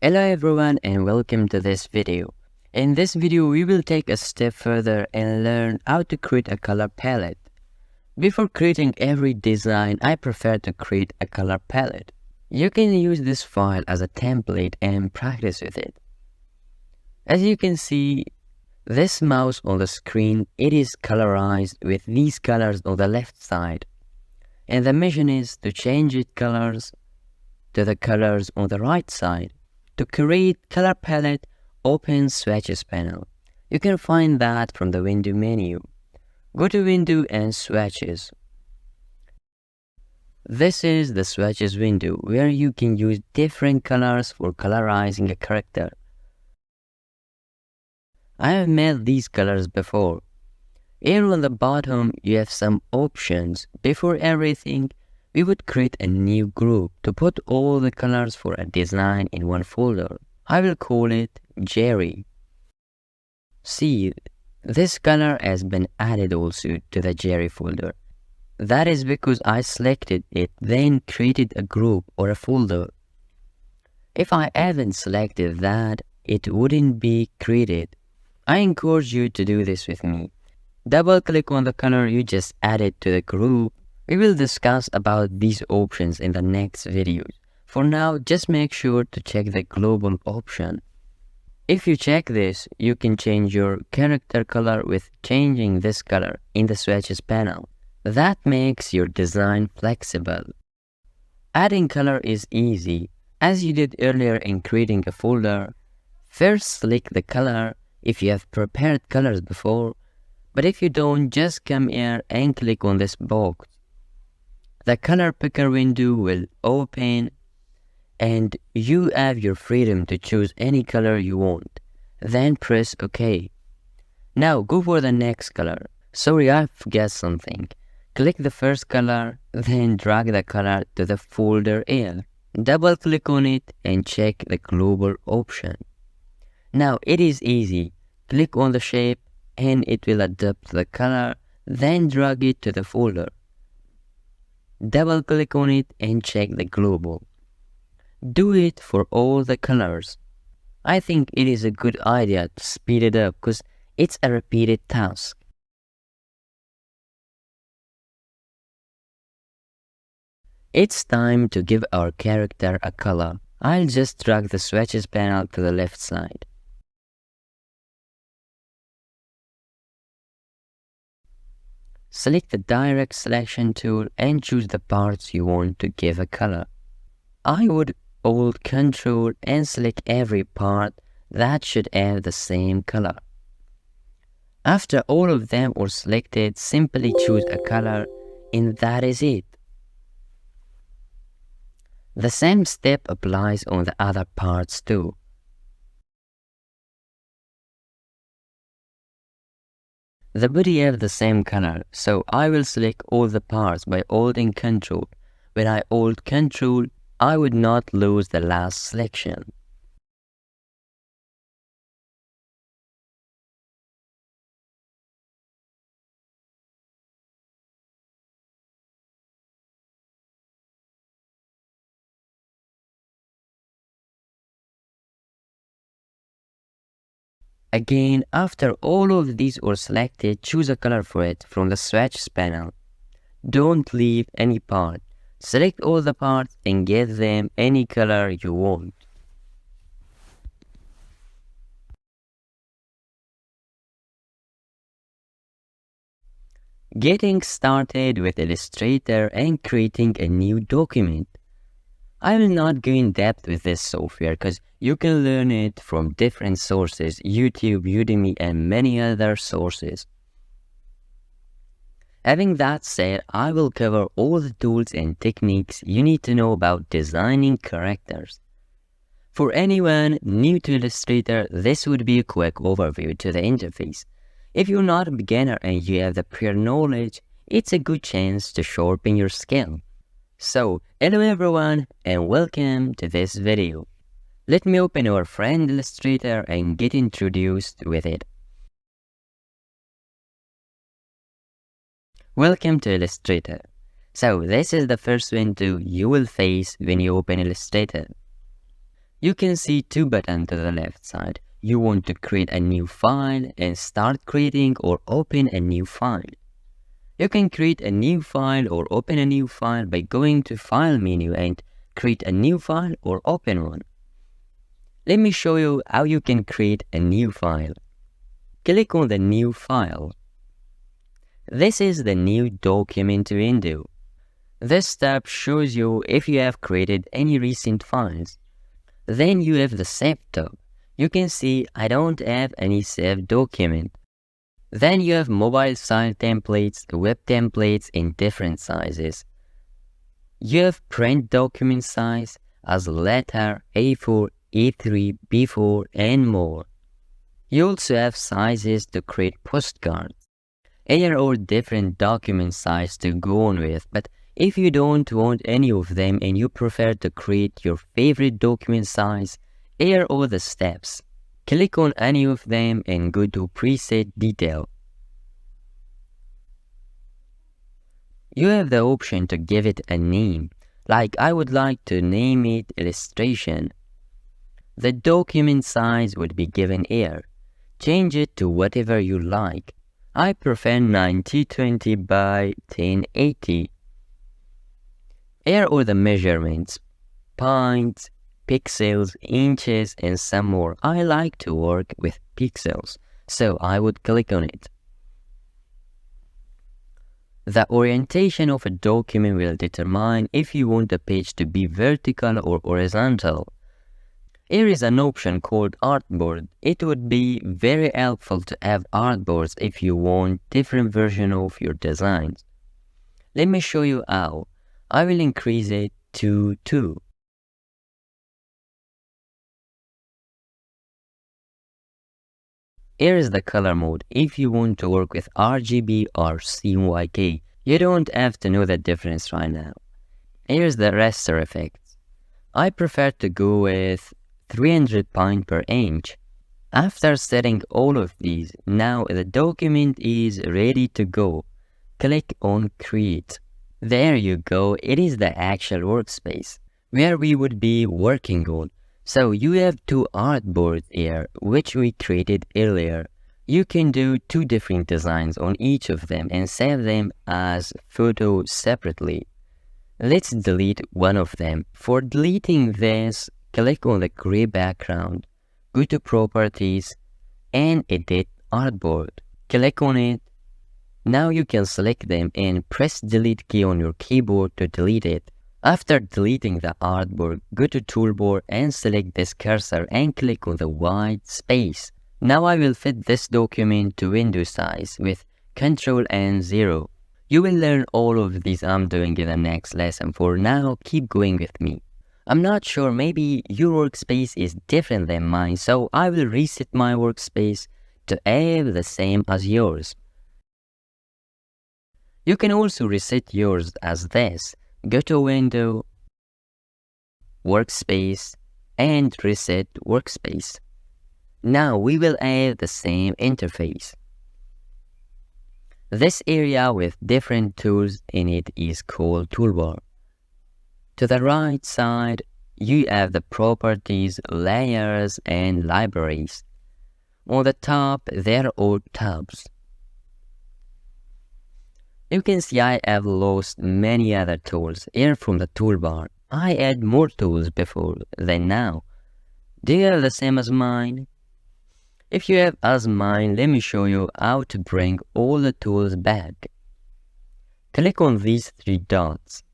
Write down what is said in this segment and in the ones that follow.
Hello everyone and welcome to this video. In this video, we will take a step further and learn how to create a color palette. Before creating every design, I prefer to create a color palette. You can use this file as a template and practice with it. As you can see, this mouse on the screen, it is colorized with these colors on the left side. And the mission is to change its colors to the colors on the right side. To create color palette, open swatches panel. You can find that from the window menu. Go to window and swatches. This is the swatches window where you can use different colors for colorizing a character. I have made these colors before. Here on the bottom, you have some options. Before everything, we would create a new group to put all the colors for a design in one folder. I will call it Jerry. See, this color has been added also to the Jerry folder. That is because I selected it, then created a group or a folder. If I haven't selected that, it wouldn't be created. I encourage you to do this with me. Double click on the color you just added to the group. We will discuss about these options in the next videos. For now, just make sure to check the global option. If you check this, you can change your character color with changing this color in the swatches panel. That makes your design flexible. Adding color is easy. As you did earlier in creating a folder, first select the color if you have prepared colors before, but if you don't, just come here and click on this box. The color picker window will open and you have your freedom to choose any color you want. Then press OK. Now go for the next color. Sorry, I forgot something. Click the first color, then drag the color to the folder here. Double click on it and check the global option. Now it is easy. Click on the shape and it will adapt the color, then drag it to the folder. Double click on it and check the global. Do it for all the colors. I think it is a good idea to speed it up because it's a repeated task. It's time to give our character a color. I'll just drag the swatches panel to the left side. Select the direct selection tool and choose the parts you want to give a color. I would hold Ctrl and select every part that should have the same color. After all of them are selected, simply choose a color and that is it. The same step applies on the other parts too. The body have the same color, so I will select all the parts by holding Ctrl. When I hold Ctrl, I would not lose the last selection. Again, after all of these are selected, choose a color for it from the swatches panel. Don't leave any part. Select all the parts and give them any color you want. Getting started with Illustrator and creating a new document. I will not go in depth with this software because you can learn it from different sources, YouTube, Udemy, and many other sources. Having that said, I will cover all the tools and techniques you need to know about designing characters. For anyone new to Illustrator, this would be a quick overview to the interface. If you're not a beginner and you have the prior knowledge, it's a good chance to sharpen your skill. So, hello everyone and welcome to this video. Let me open our friend Illustrator and get introduced with it. Welcome to Illustrator. So this is the first window you will face when you open Illustrator. You can see two buttons to the left side. You want to create a new file and start creating or open a new file. You can create a new file or open a new file by going to File menu and create a new file or open one. Let me show you how you can create a new file. Click on the New File. This is the New Document window. This tab shows you if you have created any recent files. Then you have the Save tab. You can see I don't have any saved document. Then you have mobile style templates, web templates in different sizes. You have print document size as letter, A4, A3, B4, and more. You also have sizes to create postcards. Here are different document size to go on with, but if you don't want any of them and you prefer to create your favorite document size, here are the steps. Click on any of them and go to Preset Detail. You have the option to give it a name, like I would like to name it Illustration. The document size would be given here. Change it to whatever you like. I prefer 9020 by 1080. Here are the measurements, points, pixels, inches, and some more. I like to work with pixels, so I would click on it. The orientation of a document will determine if you want the page to be vertical or horizontal. Here is an option called artboard. It would be very helpful to have artboards if you want different versions of your designs. Let me show you how. I will increase it to 2. Here is the color mode. If you want to work with RGB or CMYK, you don't have to know the difference right now. Here's the raster effects. I prefer to go with 300 points per inch. After setting all of these, now the document is ready to go. Click on Create. There you go, it is the actual workspace where we would be working on. So you have two artboards here, which we created earlier. You can do 2 different designs on each of them and save them as photos separately. Let's delete one of them. For deleting this, click on the gray background, go to Properties, and Edit Artboard. Click on it. Now you can select them and press Delete key on your keyboard to delete it. After deleting the artboard, go to Toolbar and select this cursor and click on the white space. Now I will fit this document to window size with Ctrl and 0. You will learn all of these I'm doing in the next lesson. For now, keep going with me. I'm not sure, maybe your workspace is different than mine, so I will reset my workspace to have the same as yours. You can also reset yours as this. Go to Window, Workspace, and Reset Workspace. Now we will have the same interface. This area with different tools in it is called Toolbar. To the right side, you have the Properties, Layers, and Libraries. On the top, there are tabs. You can see I have lost many other tools here from the toolbar. I had more tools before than now. Do you have the same as mine? If you have as mine, let me show you how to bring all the tools back. Click on these 3 dots.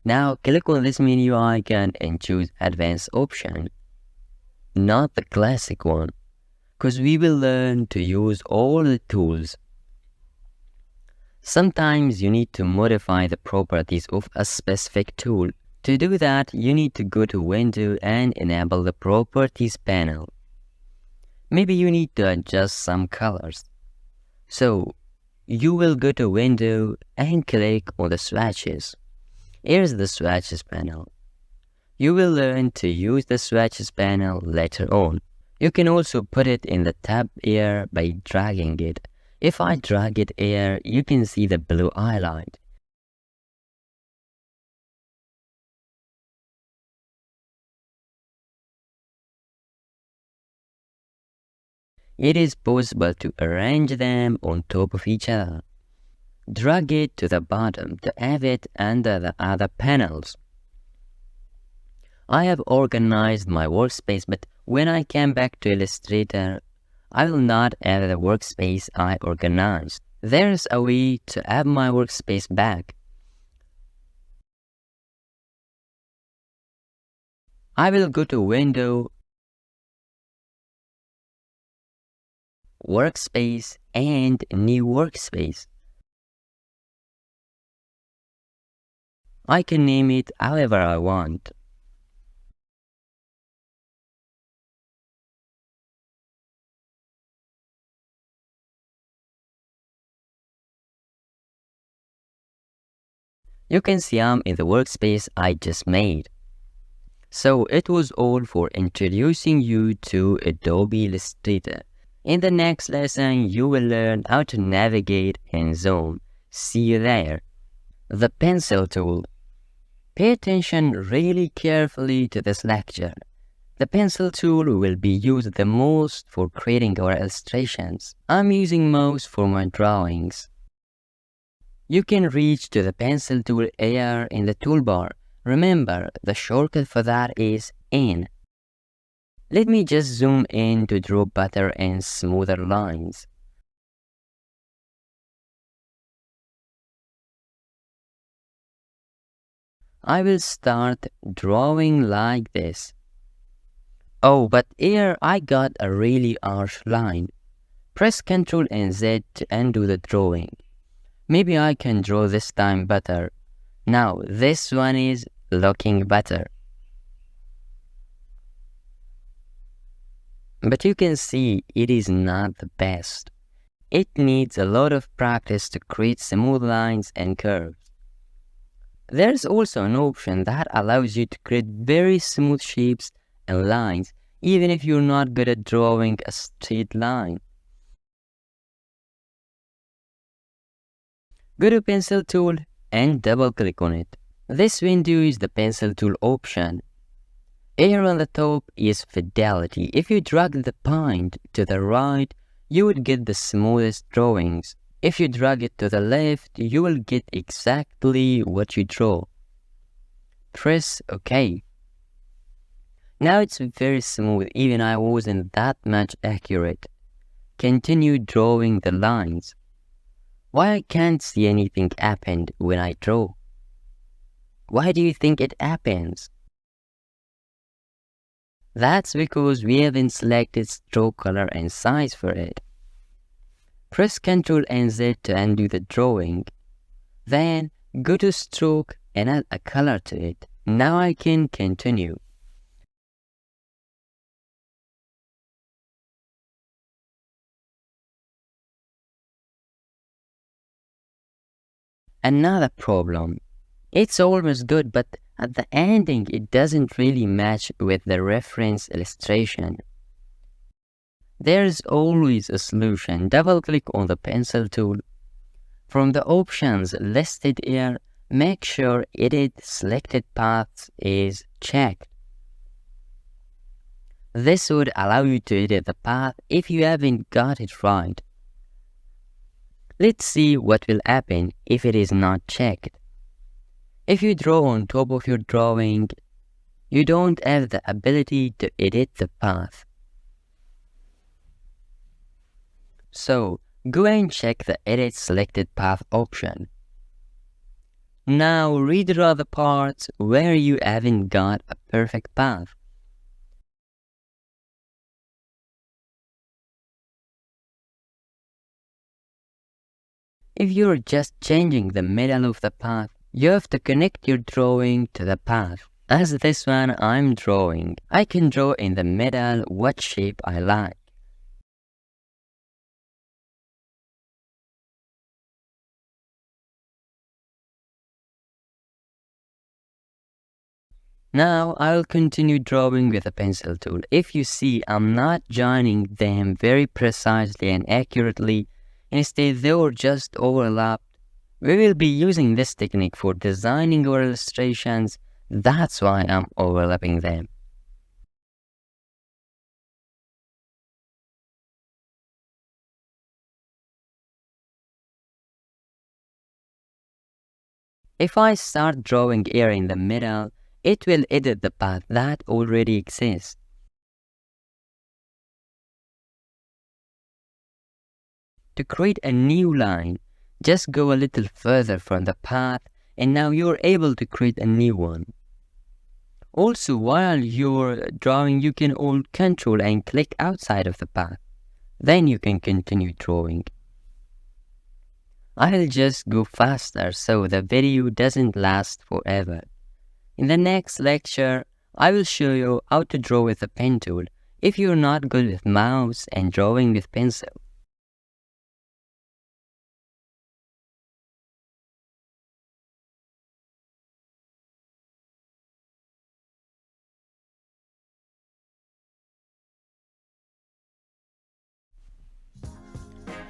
Now click on this menu icon and choose Advanced option, not the classic one, because we will learn to use all the tools. Sometimes you need to modify the properties of a specific tool. To do that, you need to go to Window and enable the Properties panel. Maybe you need to adjust some colors. So, you will go to Window and click on the swatches. Here's the swatches panel. You will learn to use the swatches panel later on. You can also put it in the tab here by dragging it. If I drag it here, you can see the blue highlight. it is possible to arrange them on top of each other. Drag it to the bottom to have it under the other panels. I have organized my workspace, but when I come back to Illustrator, I will not have the workspace I organized. There's a way to have my workspace back. I will go to Window, Workspace, and New Workspace. I can name it however I want. You can see I'm in the workspace I just made. So it was all for introducing you to Adobe Illustrator. In the next lesson, you will learn how to navigate and zoom. See you there. The pencil tool. Pay attention really carefully to this lecture. The pencil tool will be used the most for creating our illustrations. I'm using mouse for my drawings. You can reach to the pencil tool here in the toolbar. Remember, the shortcut for that is N. Let me just zoom in to draw better and smoother lines. I will start drawing like this. Oh, but here I got a really harsh line. Press Ctrl and Z to undo the drawing. Maybe I can draw this time better. Now this one is looking better. But you can see it is not the best. It needs a lot of practice to create smooth lines and curves. There's also an option that allows you to create very smooth shapes and lines, even if you're not good at drawing a straight line. Go to Pencil tool and double click on it. This window is the Pencil tool option. Here on the top is Fidelity. If you drag the point to the right, you will get the smoothest drawings. If you drag it to the left, you will get exactly what you draw. Press OK. Now it's very smooth, even I wasn't that much accurate. Continue drawing the lines. Why I can't see anything happened when I draw? Why do you think it happens? That's because we haven't selected stroke color and size for it. Press Ctrl and Z to undo the drawing. Then go to stroke and add a color to it. Now I can continue. Another problem. It's almost good, but at the ending it doesn't really match with the reference illustration. There's always a solution. Double click on the pencil tool. From the options listed here, make sure Edit Selected Paths is checked. This would allow you to edit the path if you haven't got it right. Let's see what will happen if it is not checked. If you draw on top of your drawing, you don't have the ability to edit the path. So, go and check the Edit Selected Path option. Now redraw the parts where you haven't got a perfect path. If you're just changing the middle of the path, you have to connect your drawing to the path. As this one I'm drawing, I can draw in the middle what shape I like. Now I'll continue drawing with the pencil tool. If you see I'm not joining them very precisely and accurately, instead they are just overlapped, we will be using this technique for designing our illustrations. That's why I'm overlapping them. If I start drawing air in the middle, it will edit the path that already exists. To create a new line, just go a little further from the path and now you're able to create a new one. Also, while you're drawing, you can hold Ctrl and click outside of the path. Then you can continue drawing. I'll just go faster so the video doesn't last forever. In the next lecture, I will show you how to draw with a pen tool if you're not good with mouse and drawing with pencil.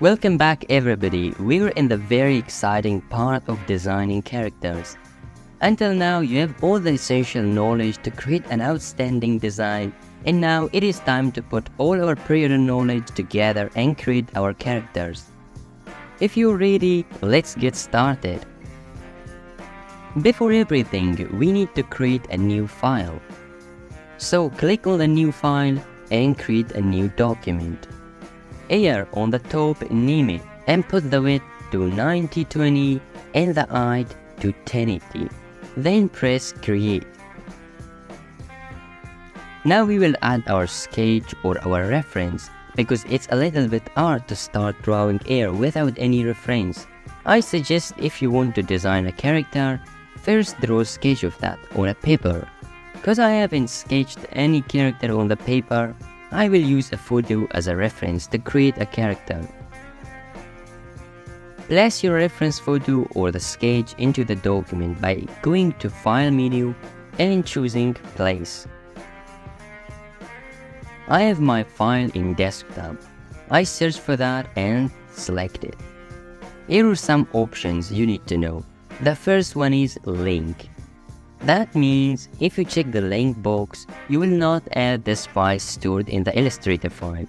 Welcome back everybody, we're in the very exciting part of designing characters. Until now you have all the essential knowledge to create an outstanding design, and now it is time to put all our prior knowledge together and create our characters. If you're ready, let's get started. Before everything, we need to create a new file. So click on the new file and create a new document. Here on the top, name it and put the width to 9020 and the height to 1080. Then press create. Now we will add our sketch or our reference because it's a little bit hard to start drawing air without any reference. I suggest if you want to design a character, first draw a sketch of that on a paper. Because I haven't sketched any character on the paper, I will use a photo as a reference to create a character. Place your reference photo or the sketch into the document by going to File menu and choosing Place. I have my file in desktop. I search for that and select it. Here are some options you need to know. The first one is Link. That means if you check the link box, you will not add this file stored in the Illustrator file.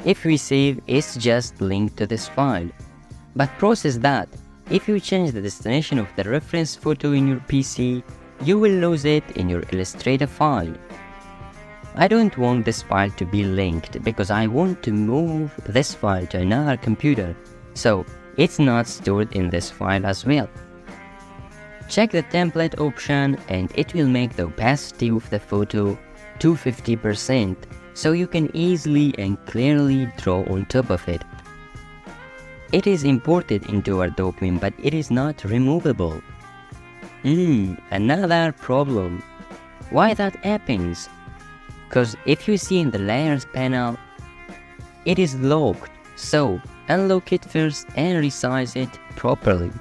If we save, it's just linked to this file. But process that. If you change the destination of the reference photo in your PC, you will lose it in your Illustrator file. I don't want this file to be linked because I want to move this file to another computer, so it's not stored in this file as well. Check the template option and it will make the opacity of the photo to 50% so you can easily and clearly draw on top of it. It is imported into our document but it is not removable. Another problem. Why that happens? Because if you see in the layers panel, it is locked, so unlock it first and resize it properly.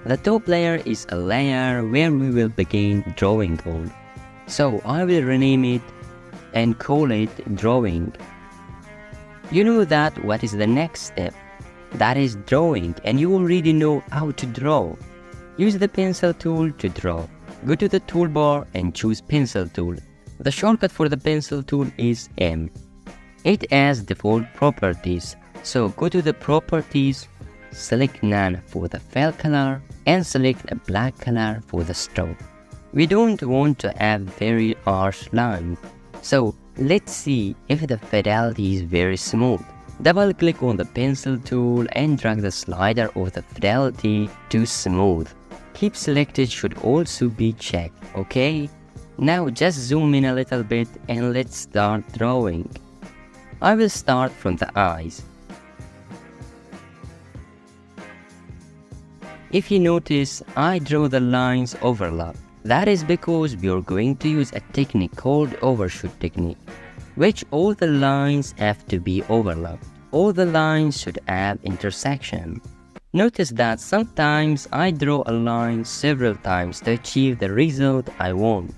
The top layer is a layer where we will begin drawing on. So I will rename it and call it drawing. You know that what is the next step? That is drawing, and you already know how to draw. Use the pencil tool to draw. Go to the toolbar and choose pencil tool. The shortcut for the pencil tool is M. It has default properties. So go to the properties, select none for the fill color and select a black color for the stroke. We don't want to have very harsh lines, so let's see if the fidelity is very smooth. Double click on the pencil tool and drag the slider of the fidelity to smooth. Keep selected should also be checked, okay? Now just zoom in a little bit and let's start drawing. I will start from the eyes. If you notice, I draw the lines overlap. That is because we are going to use a technique called overshoot technique, which all the lines have to be overlapped. All the lines should have intersection. Notice that sometimes I draw a line several times to achieve the result I want.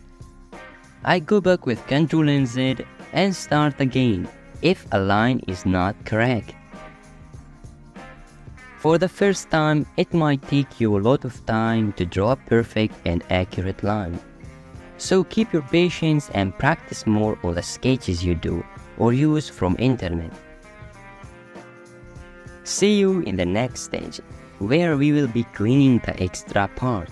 I go back with Ctrl and Z and start again if a line is not correct. For the first time, it might take you a lot of time to draw a perfect and accurate line. So keep your patience and practice more on the sketches you do or use from internet. See you in the next stage. where we will be cleaning the extra parts.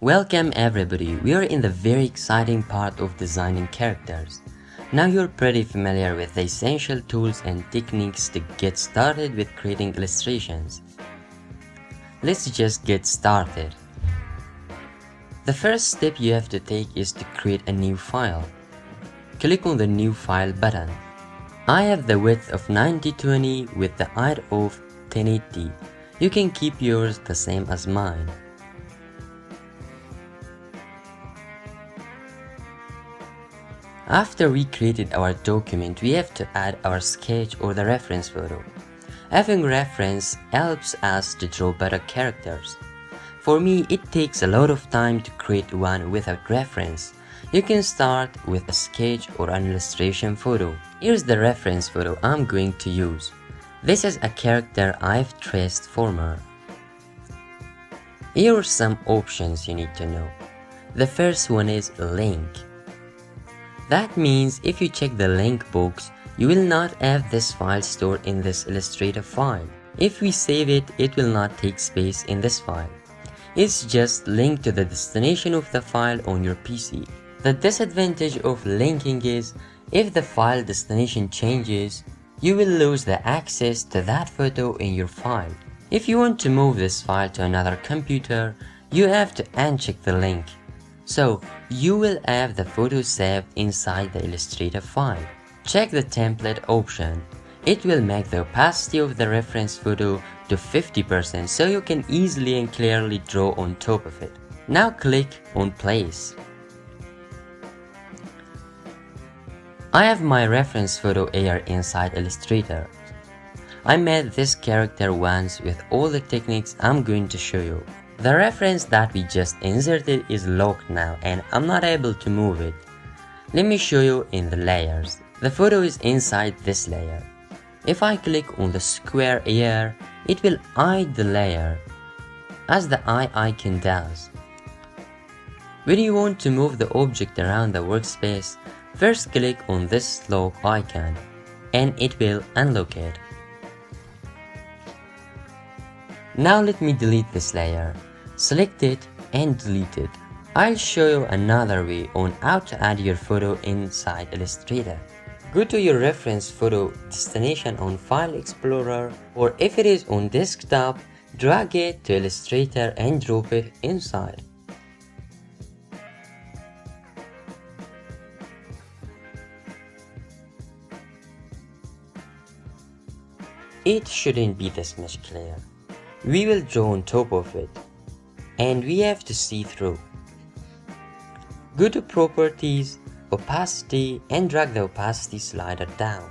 Welcome everybody, we are in the very exciting part of designing characters. Now you're pretty familiar with the essential tools and techniques to get started with creating illustrations. Let's just get started. The first step you have to take is to create a new file. Click on the New File button. I have the width of 9020 with the height of 1080. You can keep yours the same as mine. After we created our document, we have to add our sketch or the reference photo. Having reference helps us to draw better characters. For me, it takes a lot of time to create one without reference. You can start with a sketch or an illustration photo. Here's the reference photo I'm going to use. This is a character I've traced for her. Here are some options you need to know. The first one is link. That means if you check the link box, you will not have this file stored in this Illustrator file. If we save it, it will not take space in this file. It's just linked to the destination of the file on your PC. The disadvantage of linking is, if the file destination changes, you will lose the access to that photo in your file. If you want to move this file to another computer, you have to uncheck the link. So, you will have the photo saved inside the Illustrator file. Check the template option. It will make the opacity of the reference photo to 50% so you can easily and clearly draw on top of it. Now click on Place. I have my reference photo here inside Illustrator. I made this character once with all the techniques I'm going to show you. The reference that we just inserted is locked now and I'm not able to move it. Let me show you in the layers. The photo is inside this layer. If I click on the square here, it will hide the layer, as the eye icon does. When you want to move the object around the workspace, first click on this lock icon and it will unlock it. Now let me delete this layer. Select it and delete it. I'll show you another way on how to add your photo inside Illustrator. Go to your reference photo destination on File Explorer, or if it is on desktop, drag it to Illustrator and drop it inside. It shouldn't be this much clear. We will draw on top of it, and we have to see through. Go to Properties, Opacity, and drag the opacity slider down.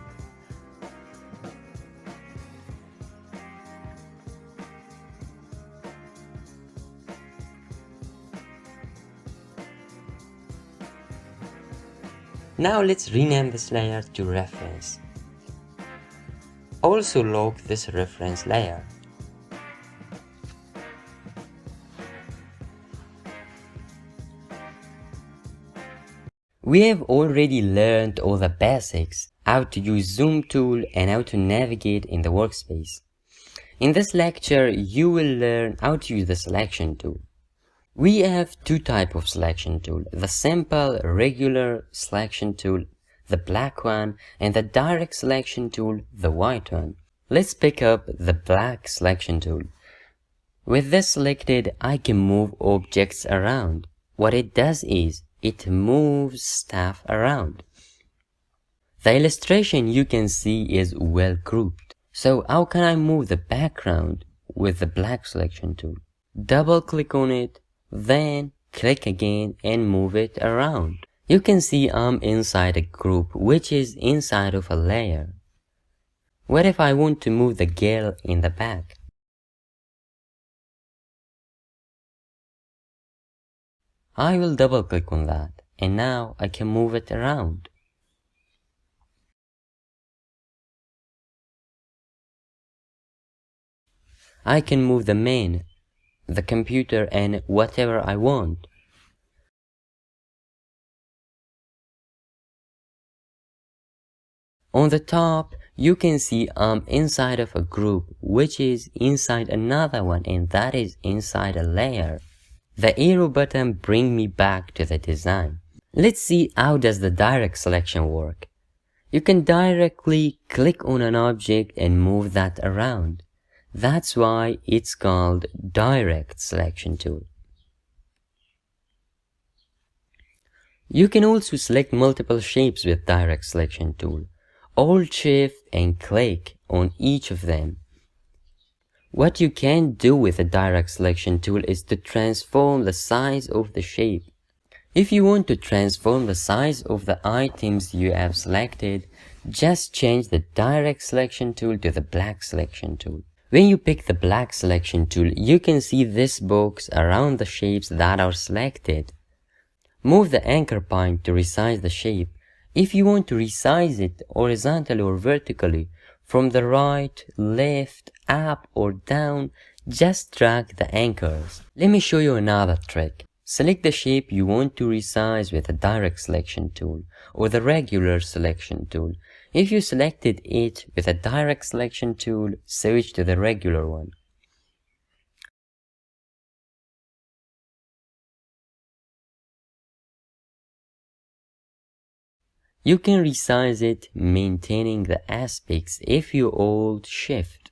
Now let's rename this layer to Reference. Also lock this reference layer. We have already learned all the basics, how to use Zoom tool and how to navigate in the workspace. In this lecture, you will learn how to use the selection tool. We have two types of selection tool, the simple regular selection tool. the black one, and the direct selection tool, the white one. Let's pick up the black selection tool. With this selected, I can move objects around. What it does is, it moves stuff around. The illustration you can see is well grouped. So how can I move the background with the black selection tool? Double click on it, then click again and move it around. You can see I'm inside a group which is inside of a layer. What if I want to move the girl in the back? I will double click on that and now I can move it around. I can move the man, the computer, and whatever I want. On the top, you can see I'm inside of a group which is inside another one, and that is inside a layer. The arrow button brings me back to the design. Let's see how does the direct selection work. You can directly click on an object and move that around. That's why it's called direct selection tool. You can also select multiple shapes with direct selection tool. Hold Shift and click on each of them. What you can do with the direct selection tool is to transform the size of the shape. If you want to transform the size of the items you have selected, just change the direct selection tool to the black selection tool. When you pick the black selection tool, you can see this box around the shapes that are selected. Move the anchor point to resize the shape. If you want to resize it horizontally or vertically, from the right, left, up or down, just drag the anchors. Let me show you another trick. Select the shape you want to resize with the direct selection tool or the regular selection tool. If you selected it with a direct selection tool, switch to the regular one. You can resize it maintaining the aspects if you hold Shift.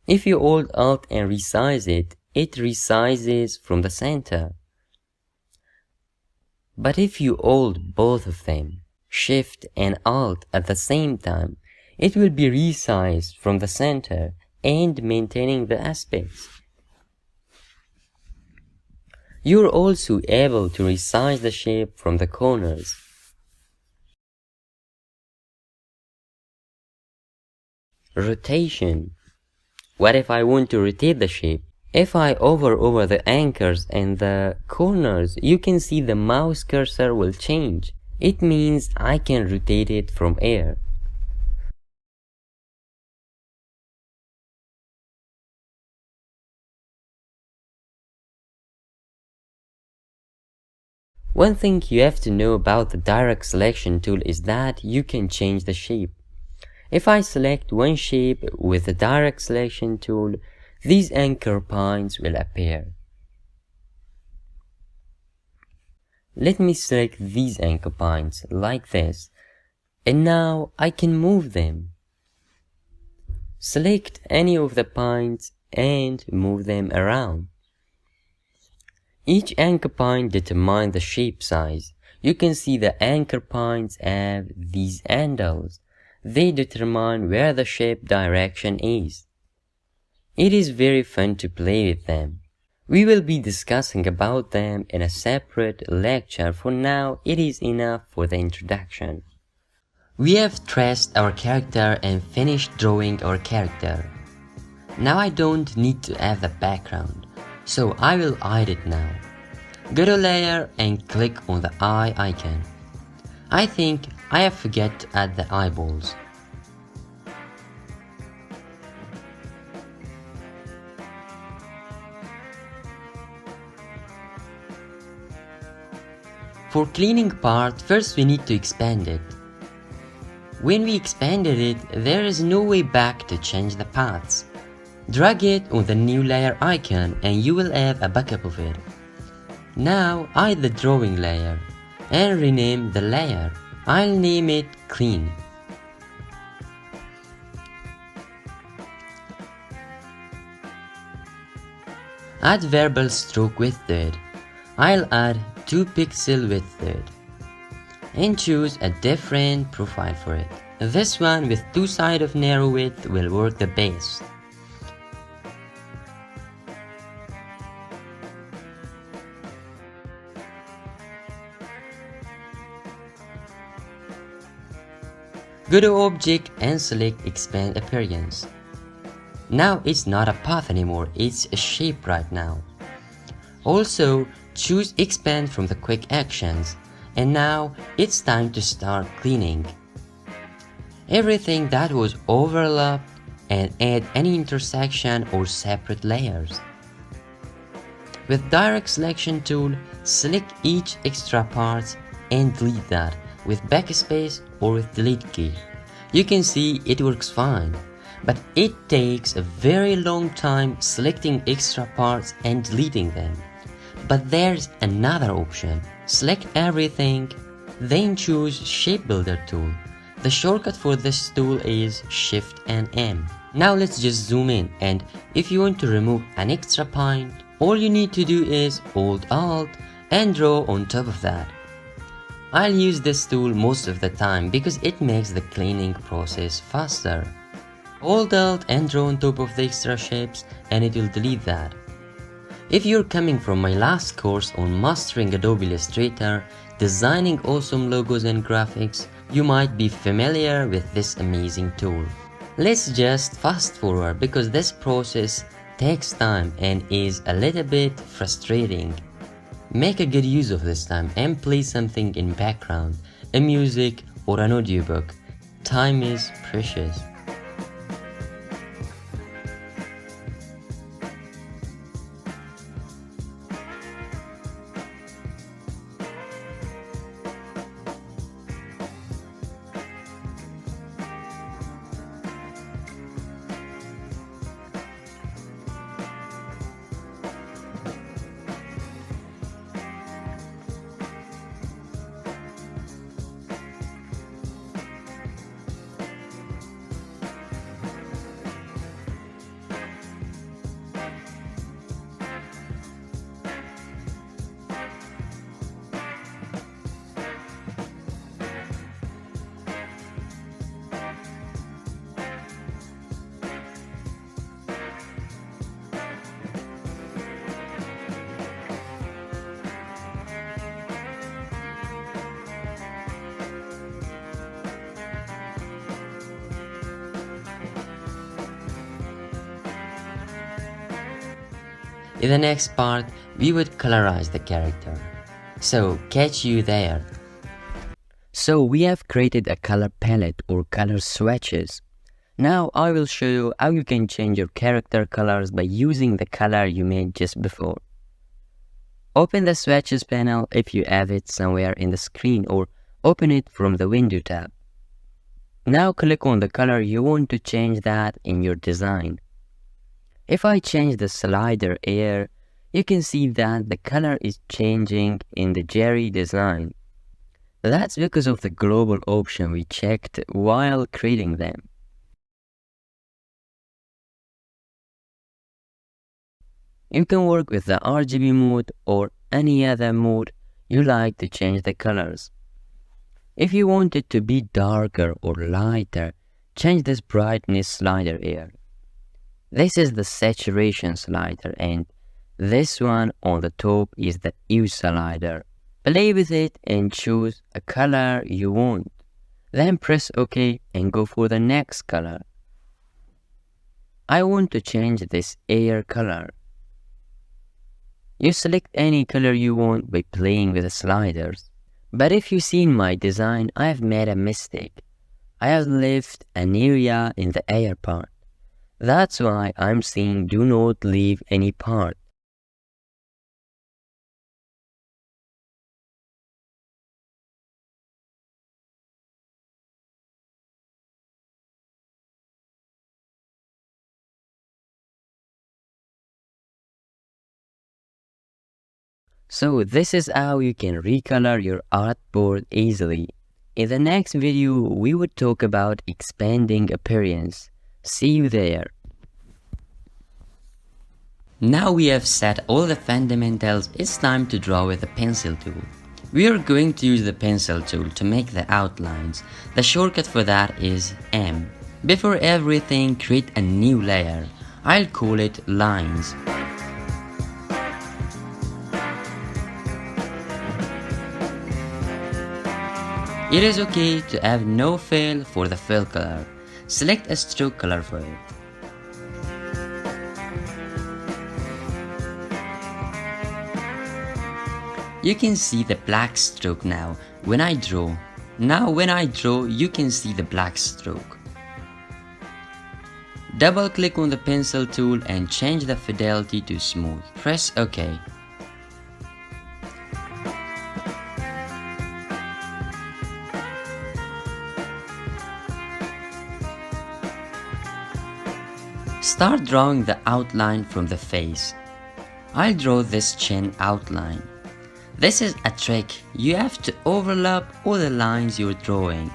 If you hold Alt and resize it, it resizes from the center. But if you hold both of them, Shift and Alt at the same time, it will be resized from the center and maintaining the aspects. You're also able to resize the shape from the corners. Rotation. What if I want to rotate the shape? If I hover over the anchors and the corners, you can see the mouse cursor will change. It means I can rotate it from here. One thing you have to know about the direct selection tool is that you can change the shape. If I select one shape with the direct selection tool, these anchor points will appear. Let me select these anchor points like this, and now I can move them. Select any of the points and move them around. Each anchor point determines the shape size. You can see the anchor points have these handles. They determine where the shape direction is. It is very fun to play with them. We will be discussing about them in a separate lecture. For now, it is enough for the introduction. We have traced our character and finished drawing our character. Now I don't need to have the background, so I will hide it now. Go to layer and click on the eye icon. I think I have forgot to add the eyeballs. For cleaning part, first we need to expand it. When we expanded it, there is no way back to change the paths. Drag it on the new layer icon and you will have a backup of it. Now add the drawing layer and rename the layer. I'll name it Clean. Add verbal stroke width to it. I'll add 2 pixel width to it. And choose a different profile for it. This one with 2 sides of narrow width will work the best. Go to Object and select Expand Appearance. Now it's not a path anymore, it's a shape right now. Also, choose Expand from the Quick Actions. And now it's time to start cleaning everything that was overlapped and add any intersection or separate layers. With Direct Selection tool, select each extra part and delete that with backspace or with delete key. You can see it works fine, but it takes a very long time selecting extra parts and deleting them. But there's another option. Select everything, then choose Shape Builder tool. The shortcut for this tool is Shift and M. Now let's just zoom in, and if you want to remove an extra point, all you need to do is Hold Alt and draw on top of that. I'll use this tool most of the time because it makes the cleaning process faster. Hold Alt and draw on top of the extra shapes and it will delete that. If you're coming from my last course on mastering Adobe Illustrator, designing awesome logos and graphics, you might be familiar with this amazing tool. Let's just fast forward because this process takes time and is a little bit frustrating. Make a good use of this time and play something in background, a music or an audiobook. Time is precious. In the next part, we would colorize the character. So, catch you there. So, we have created a color palette or color swatches. Now, I will show you how you can change your character colors by using the color you made just before. Open the swatches panel if you have it somewhere in the screen, or open it from the window tab. Now click on the color you want to change that in your design. If I change the slider here, you can see that the color is changing in the Jerry design. That's because of the global option we checked while creating them. You can work with the RGB mode or any other mode you like to change the colors. If you want it to be darker or lighter, change this brightness slider here. This is the saturation slider, and this one on the top is the hue slider. Play with it and choose a color you want. Then press OK and go for the next color. I want to change this air color. You select any color you want by playing with the sliders. But if you see in my design, I have made a mistake. I have left an area in the air part. That's why I'm saying do not leave any part. So this is how you can recolor your artboard easily. In the next video, we would talk about expanding appearance. See you there. Now we have set all the fundamentals, it's time to draw with the pencil tool. We are going to use the pencil tool to make the outlines. The shortcut for that is M. Before everything, create a new layer. I'll call it lines. It is okay to have no fill for the fill color. Select a stroke color for it. You can see the black stroke now when I draw. Now when I draw, you can see the black stroke. Double click on the pencil tool and change the fidelity to smooth. Press OK. Start drawing the outline from the face. I'll draw this chin outline. This is a trick. You have to overlap all the lines you're drawing.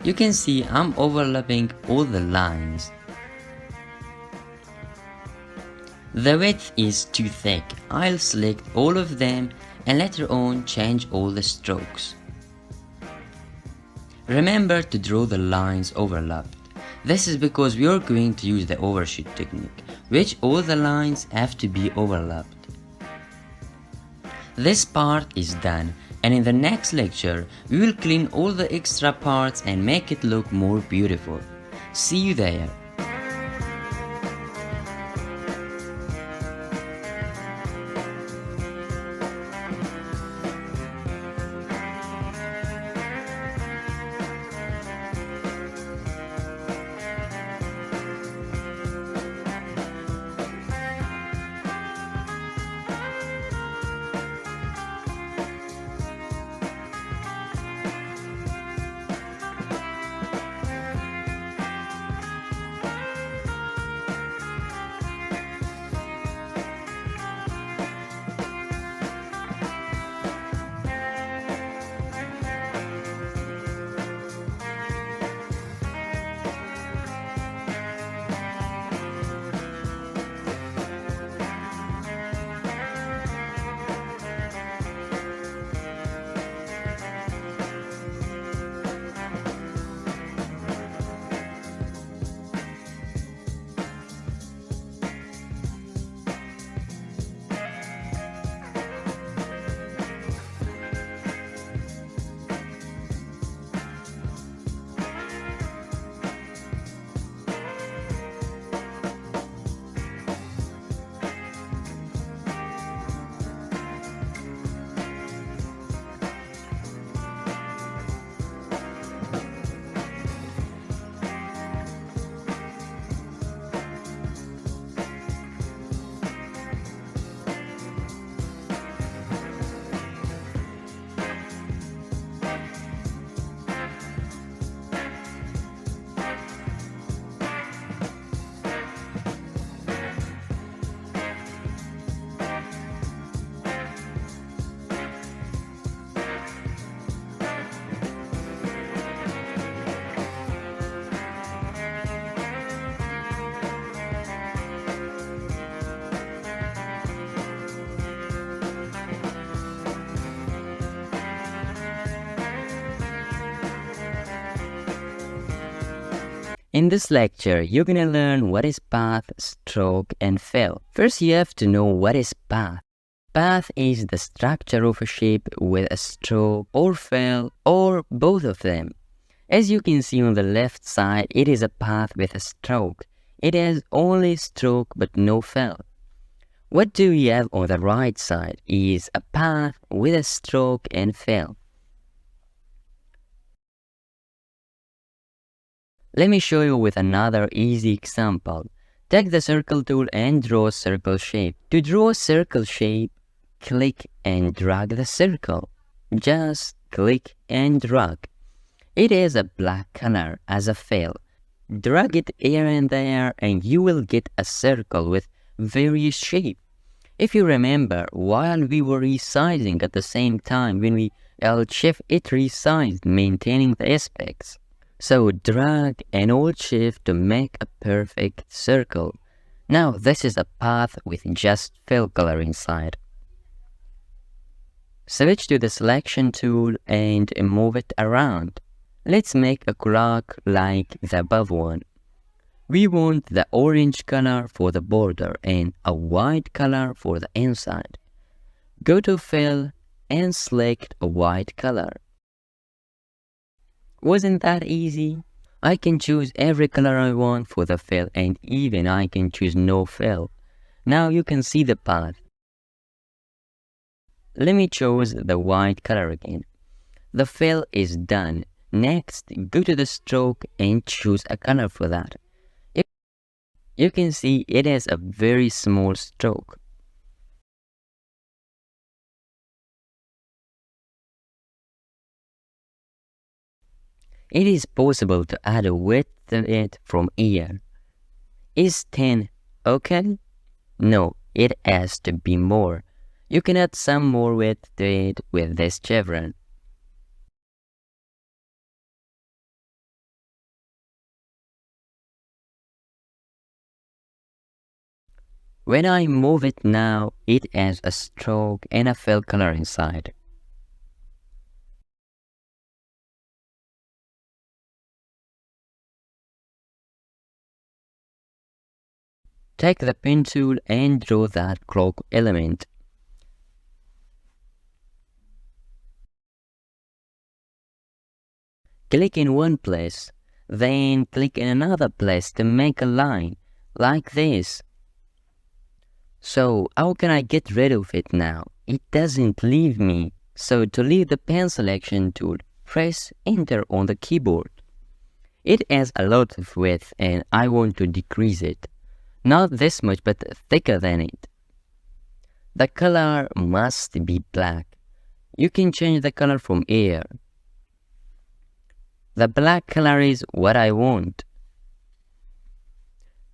You can see I'm overlapping all the lines. The width is too thick. I'll select all of them and later on change all the strokes. Remember to draw the lines overlapped. This is because we are going to use the overshoot technique, which all the lines have to be overlapped. This part is done, and in the next lecture, we will clean all the extra parts and make it look more beautiful. See you there. In this lecture, you're gonna learn what is path, stroke, and fill. First, you have to know what is path. Path is the structure of a shape with a stroke or fill or both of them. As you can see on the left side, it is a path with a stroke. It has only stroke but no fill. What do we have on the right side is a path with a stroke and fill. Let me show you with another easy example. Take the circle tool and draw a circle shape. To draw a circle shape, click and drag the circle. Just click and drag. It has a black color as a fill. Drag it here and there and you will get a circle with various shapes. If you remember, while we were resizing at the same time, when we Alt-Shift it resized, maintaining the aspects. So drag and Alt-Shift to make a perfect circle. Now this is a path with just fill color inside. Switch to the selection tool and move it around. Let's make a clock like the above one. We want the orange color for the border and a white color for the inside. Go to Fill and select a white color. Wasn't that easy? I can choose every color I want for the fill, and even I can choose no fill. Now you can see the path. Let me choose the white color again. The fill is done. Next, go to the stroke and choose a color for that. You can see it has a very small stroke. It is possible to add a width to it from here. Is 10 okay? No, it has to be more. You can add some more width to it with this chevron. When I move it now, it has a stroke and a fill color inside. Take the pen tool and draw that clock element. Click in one place, then click in another place to make a line, like this. So how can I get rid of it now? It doesn't leave me. So to leave the pen selection tool, press Enter on the keyboard. It has a lot of width and I want to decrease it. Not this much, but thicker than it. The color must be black. You can change the color from here. The black color is what I want.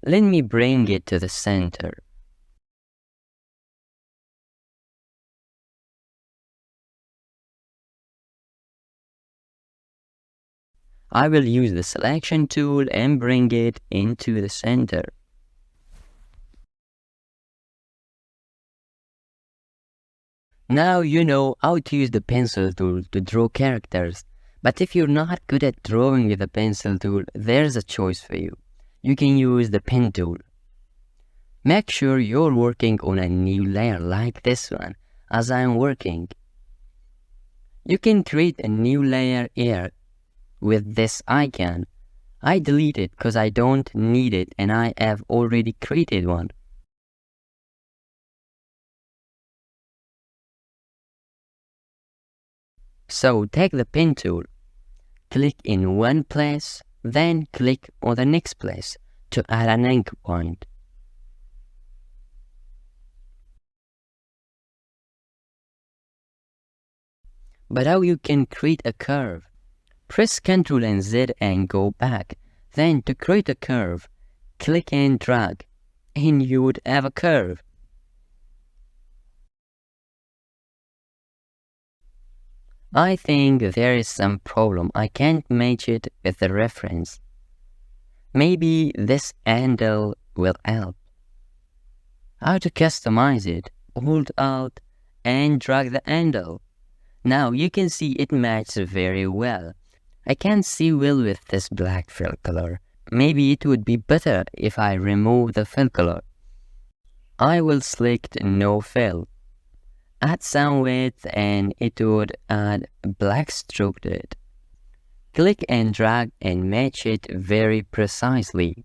Let me bring it to the center. I will use the selection tool and bring it into the center. Now you know how to use the pencil tool to draw characters. But if you're not good at drawing with the pencil tool, there's a choice for you. You can use the pen tool. Make sure you're working on a new layer like this one, as I'm working. You can create a new layer here with this icon. I delete it because I don't need it and I have already created one. So take the pen tool, click in one place, then click on the next place to add an anchor point. But how you can create a curve? Press Ctrl and Z and go back. Then to create a curve, click and drag, and you would have a curve. I think there is some problem. I can't match it with the reference. Maybe this handle will help. How to customize it? Hold Alt and drag the handle. Now you can see it matches very well. I can't see well with this black fill color. Maybe it would be better if I remove the fill color. I will select no fill. Add some width and it would add a black stroke to it. Click and drag and match it very precisely.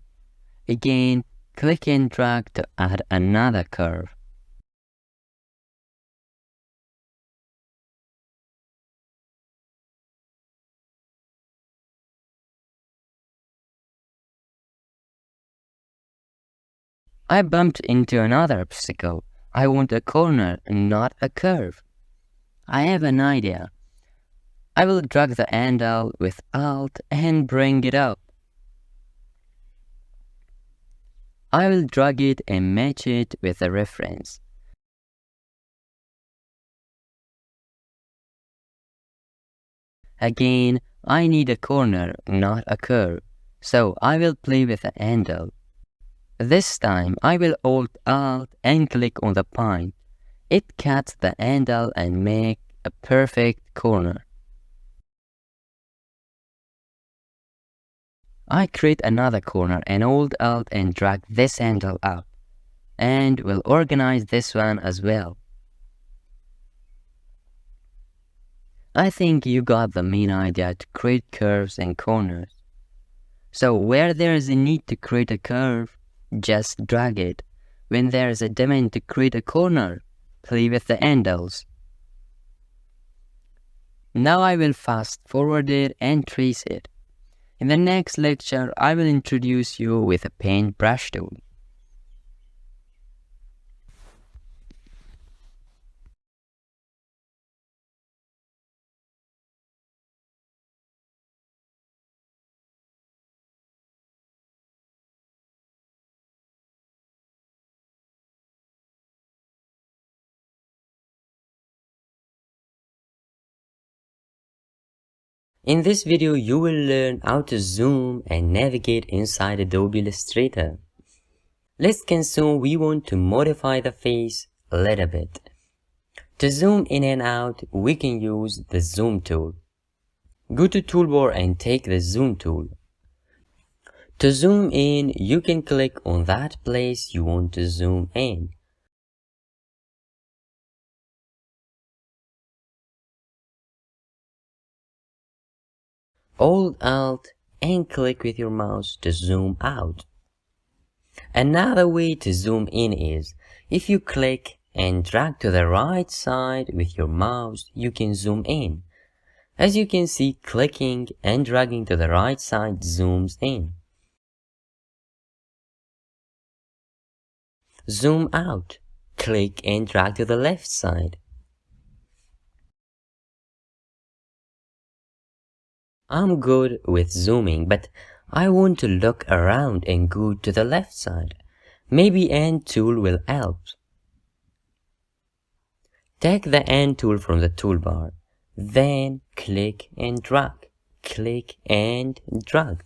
Again, click and drag to add another curve. I bumped into another obstacle. I want a corner, not a curve. I have an idea. I will drag the handle with Alt and bring it up. I will drag it and match it with a reference. Again, I need a corner, not a curve. So I will play with the handle. This time I will Alt and click on the point. It cuts the handle and makes a perfect corner. I create another corner and Alt and drag this handle up. And we'll organize this one as well. I think you got the main idea to create curves and corners. So where there is a need to create a curve, just drag it. When there is a demand to create a corner, play with the handles. Now I will fast forward it and trace it. In the next lecture, I will introduce you with a paintbrush tool. In this video, you will learn how to zoom and navigate inside Adobe Illustrator. Let's assume we want to modify the face a little bit. To zoom in and out, we can use the zoom tool. Go to toolbar and take the zoom tool. To zoom in, you can click on that place you want to zoom in. Hold Alt and click with your mouse to zoom out. Another way to zoom in is, if you click and drag to the right side with your mouse, you can zoom in. As you can see, clicking and dragging to the right side zooms in. Zoom out. Click and drag to the left side. I'm good with zooming, but I want to look around and go to the left side. Maybe Hand tool will help. Take the Hand tool from the toolbar. Then click and drag. Click and drag.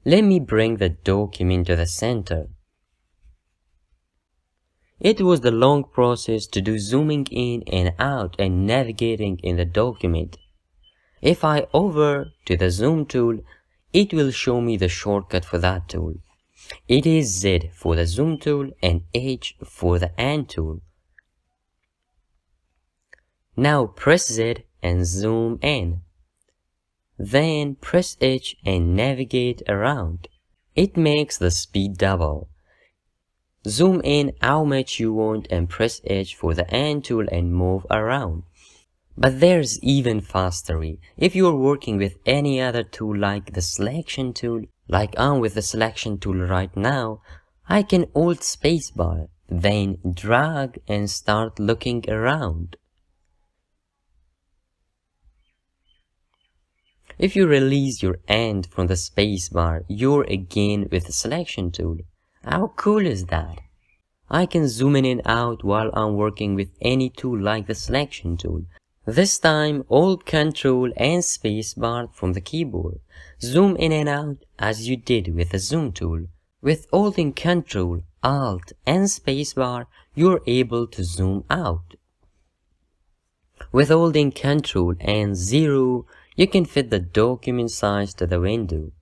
Let me bring the document to the center. It was the long process to do zooming in and out and navigating in the document. If I hover to the zoom tool, it will show me the shortcut for that tool. It is Z for the zoom tool and H for the Hand tool. Now press Z and zoom in. Then press H and navigate around. It makes the speed double. Zoom in how much you want and press H for the Hand tool and move around. But there's even faster way. If you are working with any other tool like the selection tool, like I'm with the selection tool right now, I can hold spacebar, then drag and start looking around. If you release your hand from the spacebar, you're again with the selection tool. How cool is that? I can zoom in and out while I'm working with any tool like the selection tool. This time, hold Ctrl and spacebar from the keyboard. Zoom in and out as you did with the zoom tool. With holding Ctrl, Alt and spacebar, you're able to zoom out. With holding Ctrl and 0, you can fit the document size to the window.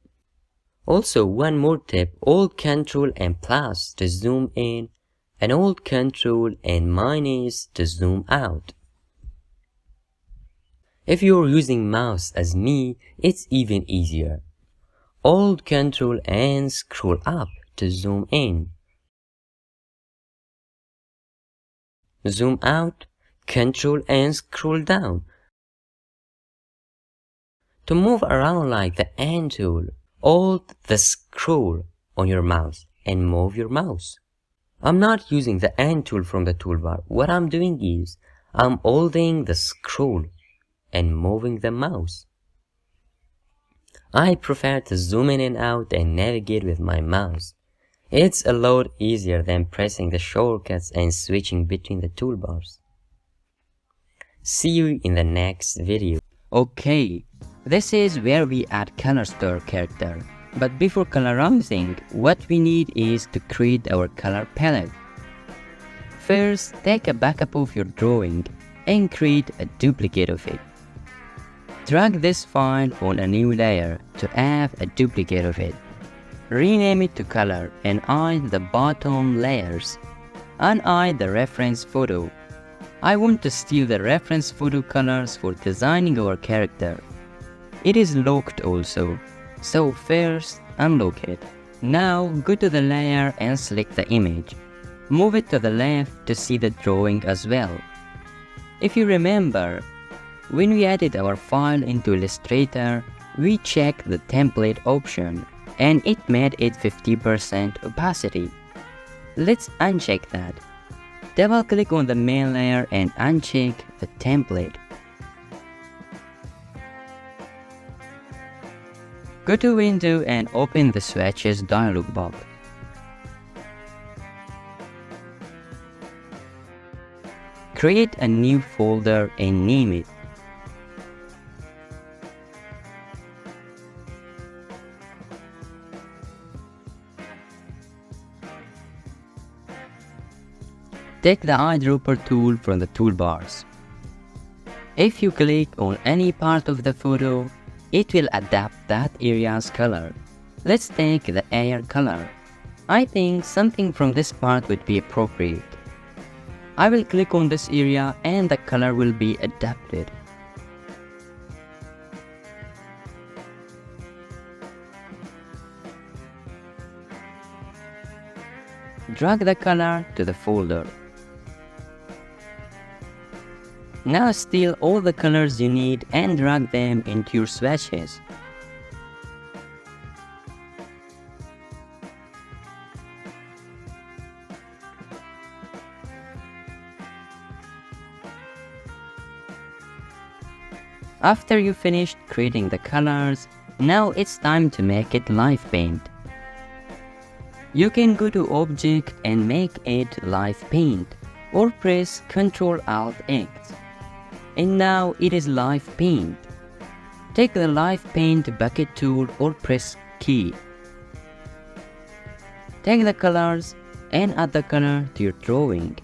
Also, one more tip, hold Ctrl and plus to zoom in and hold Ctrl and minus to zoom out. If you're using mouse as me, it's even easier. Hold Ctrl and scroll up to zoom in. Zoom out, Ctrl and scroll down. To move around like the Hand tool, hold the scroll on your mouse and move your mouse. I'm not using the N tool from the toolbar. What I'm doing is I'm holding the scroll and moving the mouse. I prefer to zoom in and out and navigate with my mouse. It's a lot easier than pressing the shortcuts and switching between the toolbars. See you in the next video. Okay, this is where we add colors to our character. But before colorizing, what we need is to create our color palette. First, take a backup of your drawing and create a duplicate of it. Drag this file on a new layer to have a duplicate of it. Rename it to color and hide the bottom layers. And hide the reference photo. I want to steal the reference photo colors for designing our character. It is locked also, so first unlock it. Now go to the layer and select the image. Move it to the left to see the drawing as well. If you remember, when we added our file into Illustrator, we checked the template option and it made it 50% opacity. Let's uncheck that. Double click on the main layer and uncheck the template. Go to Window and open the Swatches dialog box. Create a new folder and name it. Take the eyedropper tool from the toolbars. If you click on any part of the photo, it will adapt that area's color. Let's take the air color. I think something from this part would be appropriate. I will click on this area and the color will be adapted. Drag the color to the folder. Now steal all the colors you need and drag them into your swatches. After you finished creating the colors, now it's time to make it live paint. You can go to Object and make it live paint, or press Ctrl-Alt-X. And now it is live paint. Take the live paint bucket tool or press key. Take the colors and add the color to your drawing.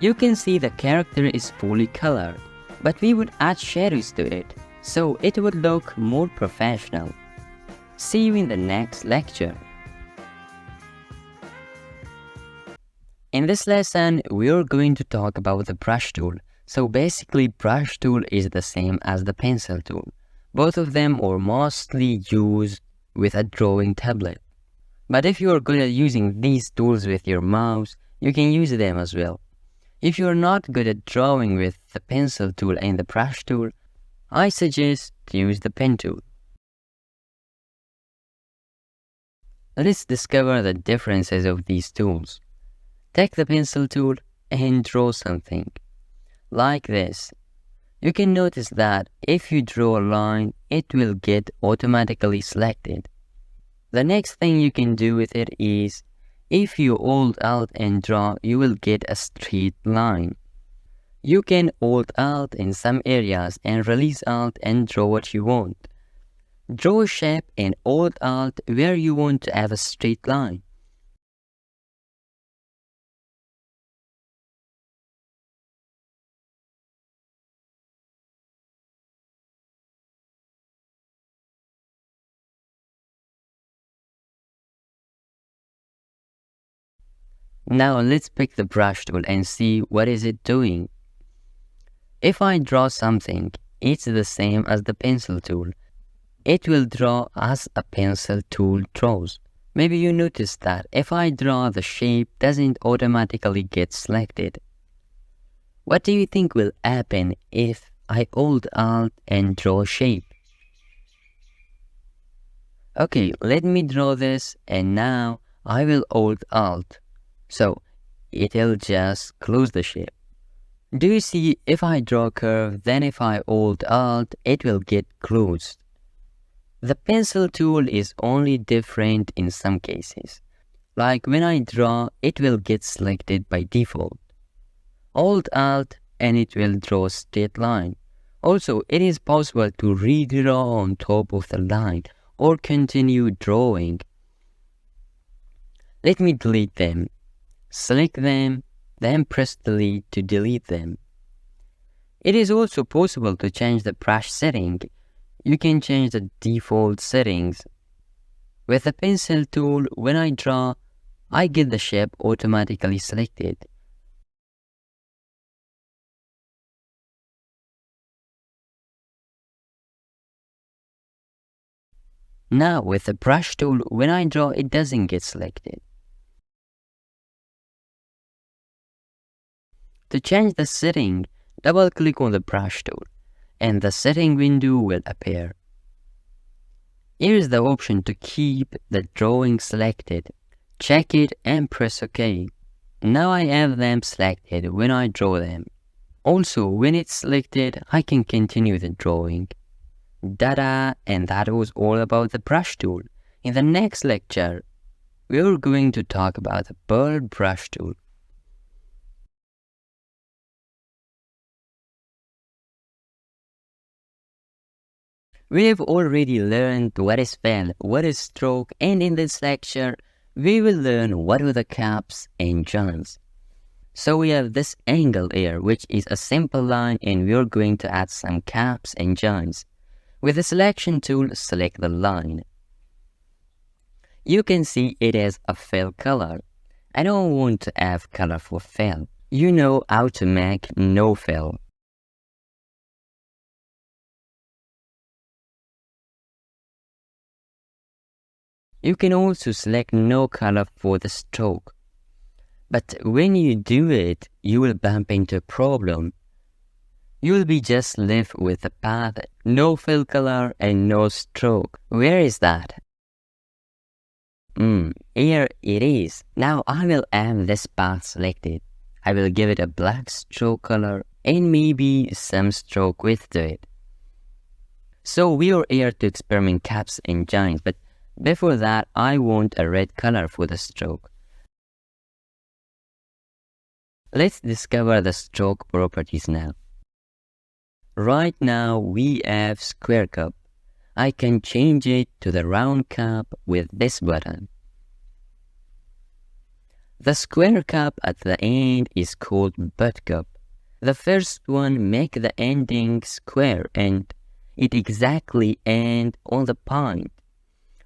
You can see the character is fully colored, but we would add shadows to it, so it would look more professional. See you in the next lecture. In this lesson, we are going to talk about the brush tool. So basically, brush tool is the same as the pencil tool. Both of them are mostly used with a drawing tablet. But if you are good at using these tools with your mouse, you can use them as well. If you are not good at drawing with the pencil tool and the brush tool, I suggest to use the pen tool. Let's discover the differences of these tools. Take the pencil tool and draw something. Like this. You can notice that if you draw a line, it will get automatically selected. The next thing you can do with it is, if you Alt Alt and draw, you will get a straight line. You can Alt Alt in some areas and release Alt and draw what you want. Draw a shape and Alt Alt where you want to have a straight line. Now let's pick the brush tool and see what is it doing. If I draw something, it's the same as the pencil tool. It will draw as a pencil tool draws. Maybe you noticed that if I draw, the shape doesn't automatically get selected. What do you think will happen if I Alt Alt and draw a shape? Okay, let me draw this and now I will Alt Alt. So it'll just close the shape. Do you see, if I draw a curve, then if I Alt Alt, it will get closed. The pencil tool is only different in some cases. Like when I draw, it will get selected by default. Alt Alt and it will draw a straight line. Also, it is possible to redraw on top of the line or continue drawing. Let me delete them. Select them, then press delete to delete them. It is also possible to change the brush setting. You can change the default settings. With the pencil tool, when I draw, I get the shape automatically selected. Now with the brush tool, when I draw, it doesn't get selected. To change the setting, double-click on the brush tool, and the setting window will appear. Here is the option to keep the drawing selected. Check it and press OK. Now I have them selected when I draw them. Also, when it's selected, I can continue the drawing. And that was all about the brush tool. In the next lecture, we're going to talk about the bird brush tool. We have already learned what is fill, what is stroke, and in this lecture, we will learn what are the caps and joins. So we have this angle here, which is a simple line, and we're going to add some caps and joins. With the selection tool, select the line. You can see it has a fill color. I don't want to have color for fill. You know how to make no fill. You can also select no color for the stroke. But when you do it, you will bump into a problem. You will be just left with the path, no fill color and no stroke. Where is that? Here it is. Now I will have this path selected. I will give it a black stroke color and maybe some stroke width to it. So we are here to experiment caps and joins, but before that, I want a red color for the stroke. Let's discover the stroke properties now. Right now, we have square cap. I can change it to the round cap with this button. The square cap at the end is called butt cap. The first one make the ending square and it exactly end on the point.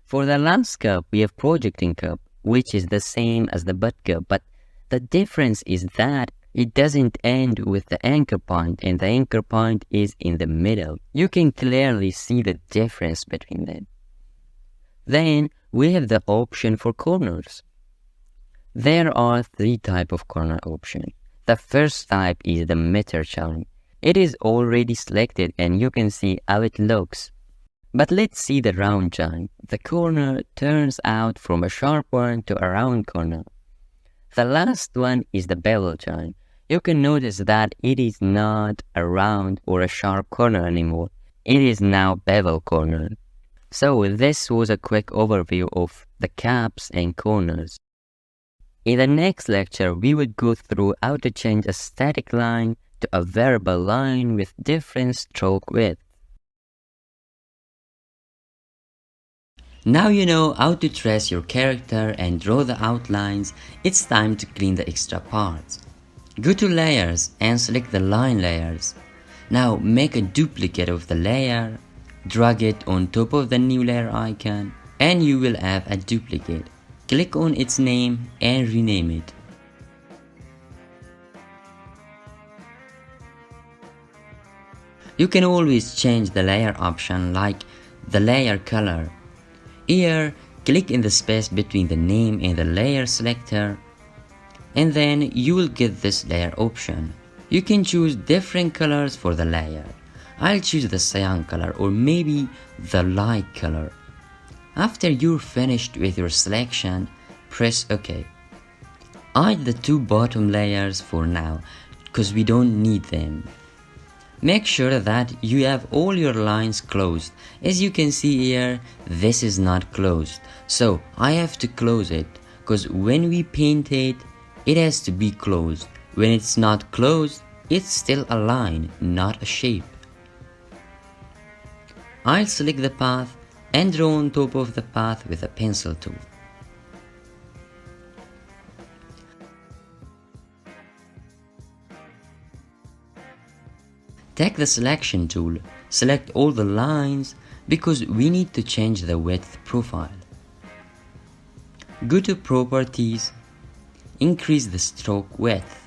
For the last cap, we have projecting cap, which is the same as the butt cap, but the difference is that it doesn't end with the anchor point, and the anchor point is in the middle. You can clearly see the difference between them. Then we have the option for corners. There are three types of corner option. The first type is the meter charm. It is already selected and you can see how it looks. But let's see the round joint. The corner turns out from a sharp one to a round corner. The last one is the bevel joint. You can notice that it is not a round or a sharp corner anymore. It is now bevel corner. So this was a quick overview of the caps and corners. In the next lecture, we will go through how to change a static line to a variable line with different stroke width. Now you know how to trace your character and draw the outlines. It's time to clean the extra parts. Go to Layers and select the line layers. Now make a duplicate of the layer, drag it on top of the new layer icon, and you will have a duplicate. Click on its name and rename it. You can always change the layer option like the layer color. Here, click in the space between the name and the layer selector, and then you will get this layer option. You can choose different colors for the layer. I'll choose the cyan color or maybe the light color. After you're finished with your selection, press OK. Hide the two bottom layers for now, because we don't need them. Make sure that you have all your lines closed. As you can see here, this is not closed. So I have to close it, because when we paint it, it has to be closed. When it's not closed, it's still a line, not a shape. I'll select the path and draw on top of the path with a pencil tool. Take the selection tool, select all the lines because we need to change the width profile. Go to Properties, increase the stroke width.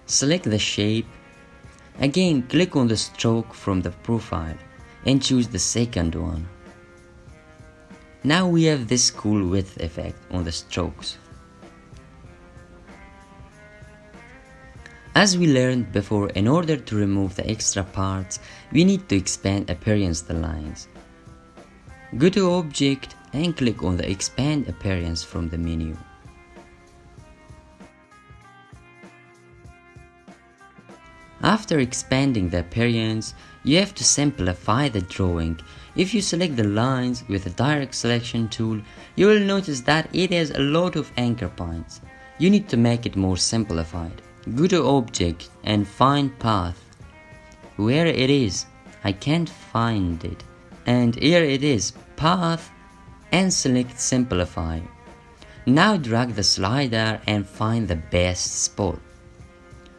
Select the shape. Again, click on the stroke from the profile and choose the second one. Now we have this cool width effect on the strokes. As we learned before, in order to remove the extra parts, we need to expand appearance the lines. Go to Object and click on the Expand Appearance from the menu. After expanding the appearance, you have to simplify the drawing. If you select the lines with the direct selection tool, you will notice that it has a lot of anchor points. You need to make it more simplified. Go to Object and find Path. Where it is? I can't find it. And here it is, Path, and select Simplify. Now drag the slider and find the best spot,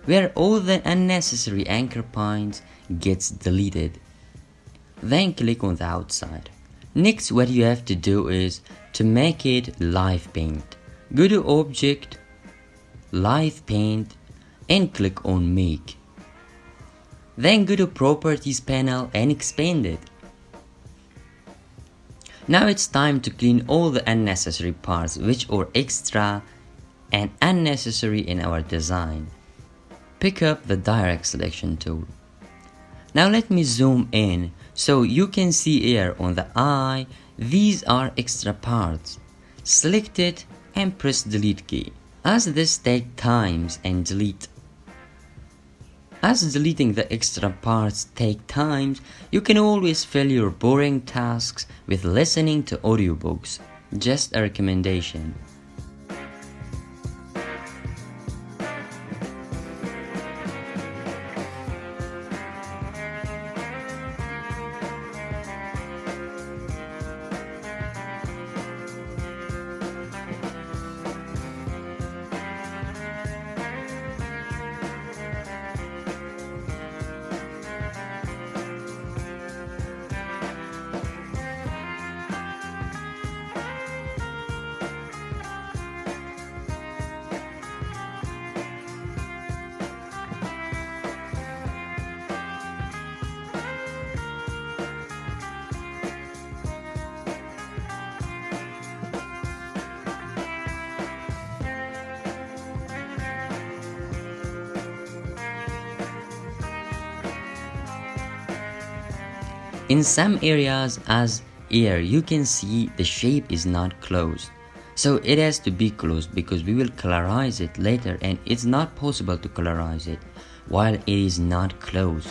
where all the unnecessary anchor points gets deleted. Then click on the outside. Next, what you have to do is to make it Live Paint. Go to Object, Live Paint, and click on Make. Then go to Properties panel and expand it. Now it's time to clean all the unnecessary parts which are extra and unnecessary in our design. Pick up the direct selection tool. Now let me zoom in so you can see here on the eye, these are extra parts. Select it and press delete key. As this takes times and delete. As deleting the extra parts take time, you can always fill your boring tasks with listening to audiobooks. Just a recommendation. In some areas as here you can see the shape is not closed. So it has to be closed because we will colorize it later and it's not possible to colorize it while it is not closed.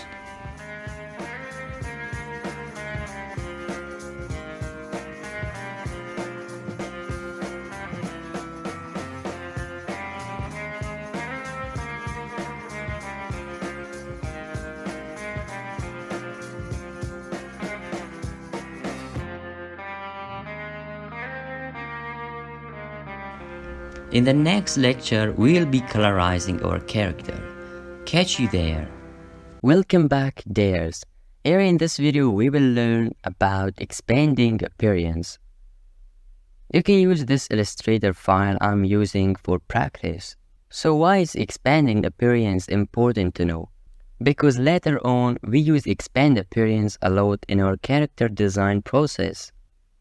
In the next lecture, we will be colorizing our character. Catch you there. Welcome back, dares. Here in this video, we will learn about expanding appearance. You can use this Illustrator file I'm using for practice. So why is expanding appearance important to know? Because later on, we use expand appearance a lot in our character design process.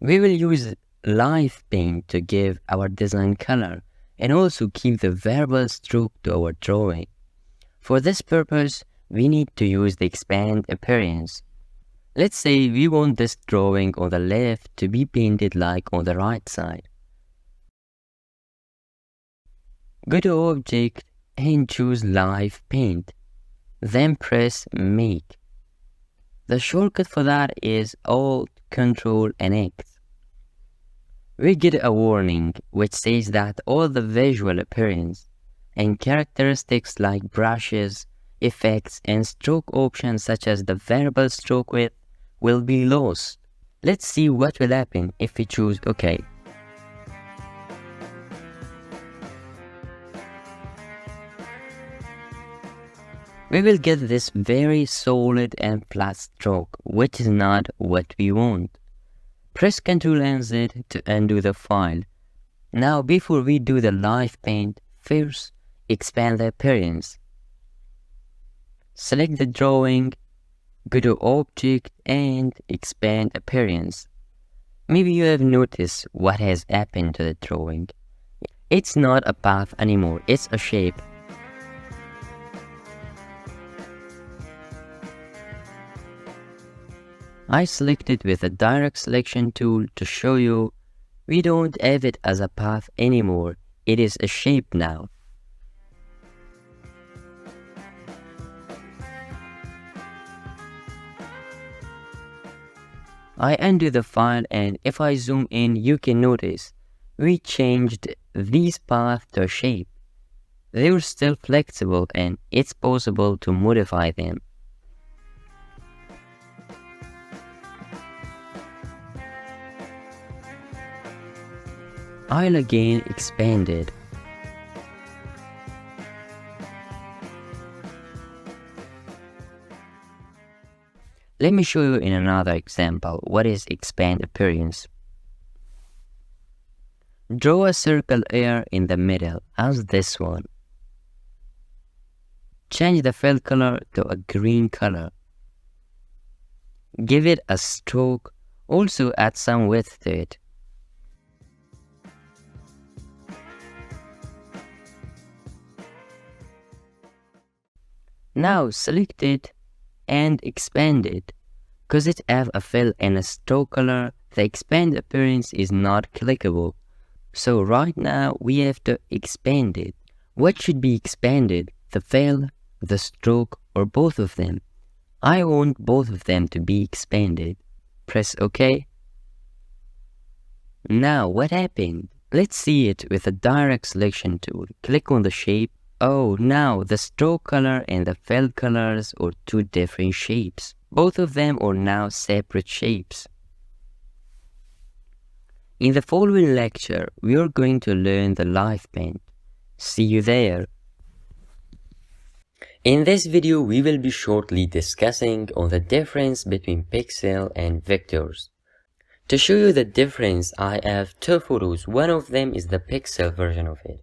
We will use live paint to give our design color and also keep the variable stroke to our drawing. For this purpose, we need to use the expand appearance. Let's say we want this drawing on the left to be painted like on the right side. Go to Object and choose Live Paint. Then press Make. The shortcut for that is Alt, Ctrl and X. We get a warning which says that all the visual appearance and characteristics like brushes, effects, and stroke options such as the variable stroke width will be lost. Let's see what will happen if we choose OK. We will get this very solid and flat stroke, which is not what we want. Press Ctrl and Z to undo the file. Now before we do the live paint, first expand the appearance. Select the drawing, go to Object and expand appearance. Maybe you have noticed what has happened to the drawing. It's not a path anymore, it's a shape. I select it with the direct selection tool to show you we don't have it as a path anymore, it is a shape now. I undo the file and if I zoom in you can notice we changed these paths to a shape. They are still flexible and it's possible to modify them. I'll again expand it. Let me show you in another example what is expand appearance. Draw a circle here in the middle as this one. Change the fill color to a green color. Give it a stroke, also add some width to it. Now select it and expand it. Because it have a fill and a stroke color, the expand appearance is not clickable. So right now we have to expand it. What should be expanded? The fill, the stroke, or both of them? I want both of them to be expanded. Press OK. Now what happened? Let's see it with a direct selection tool. Click on the shape. Oh, now the stroke color and the fill colors are two different shapes. Both of them are now separate shapes. In the following lecture, we are going to learn the live paint. See you there. In this video, we will be shortly discussing on the difference between pixel and vectors. To show you the difference, I have two photos. One of them is the pixel version of it,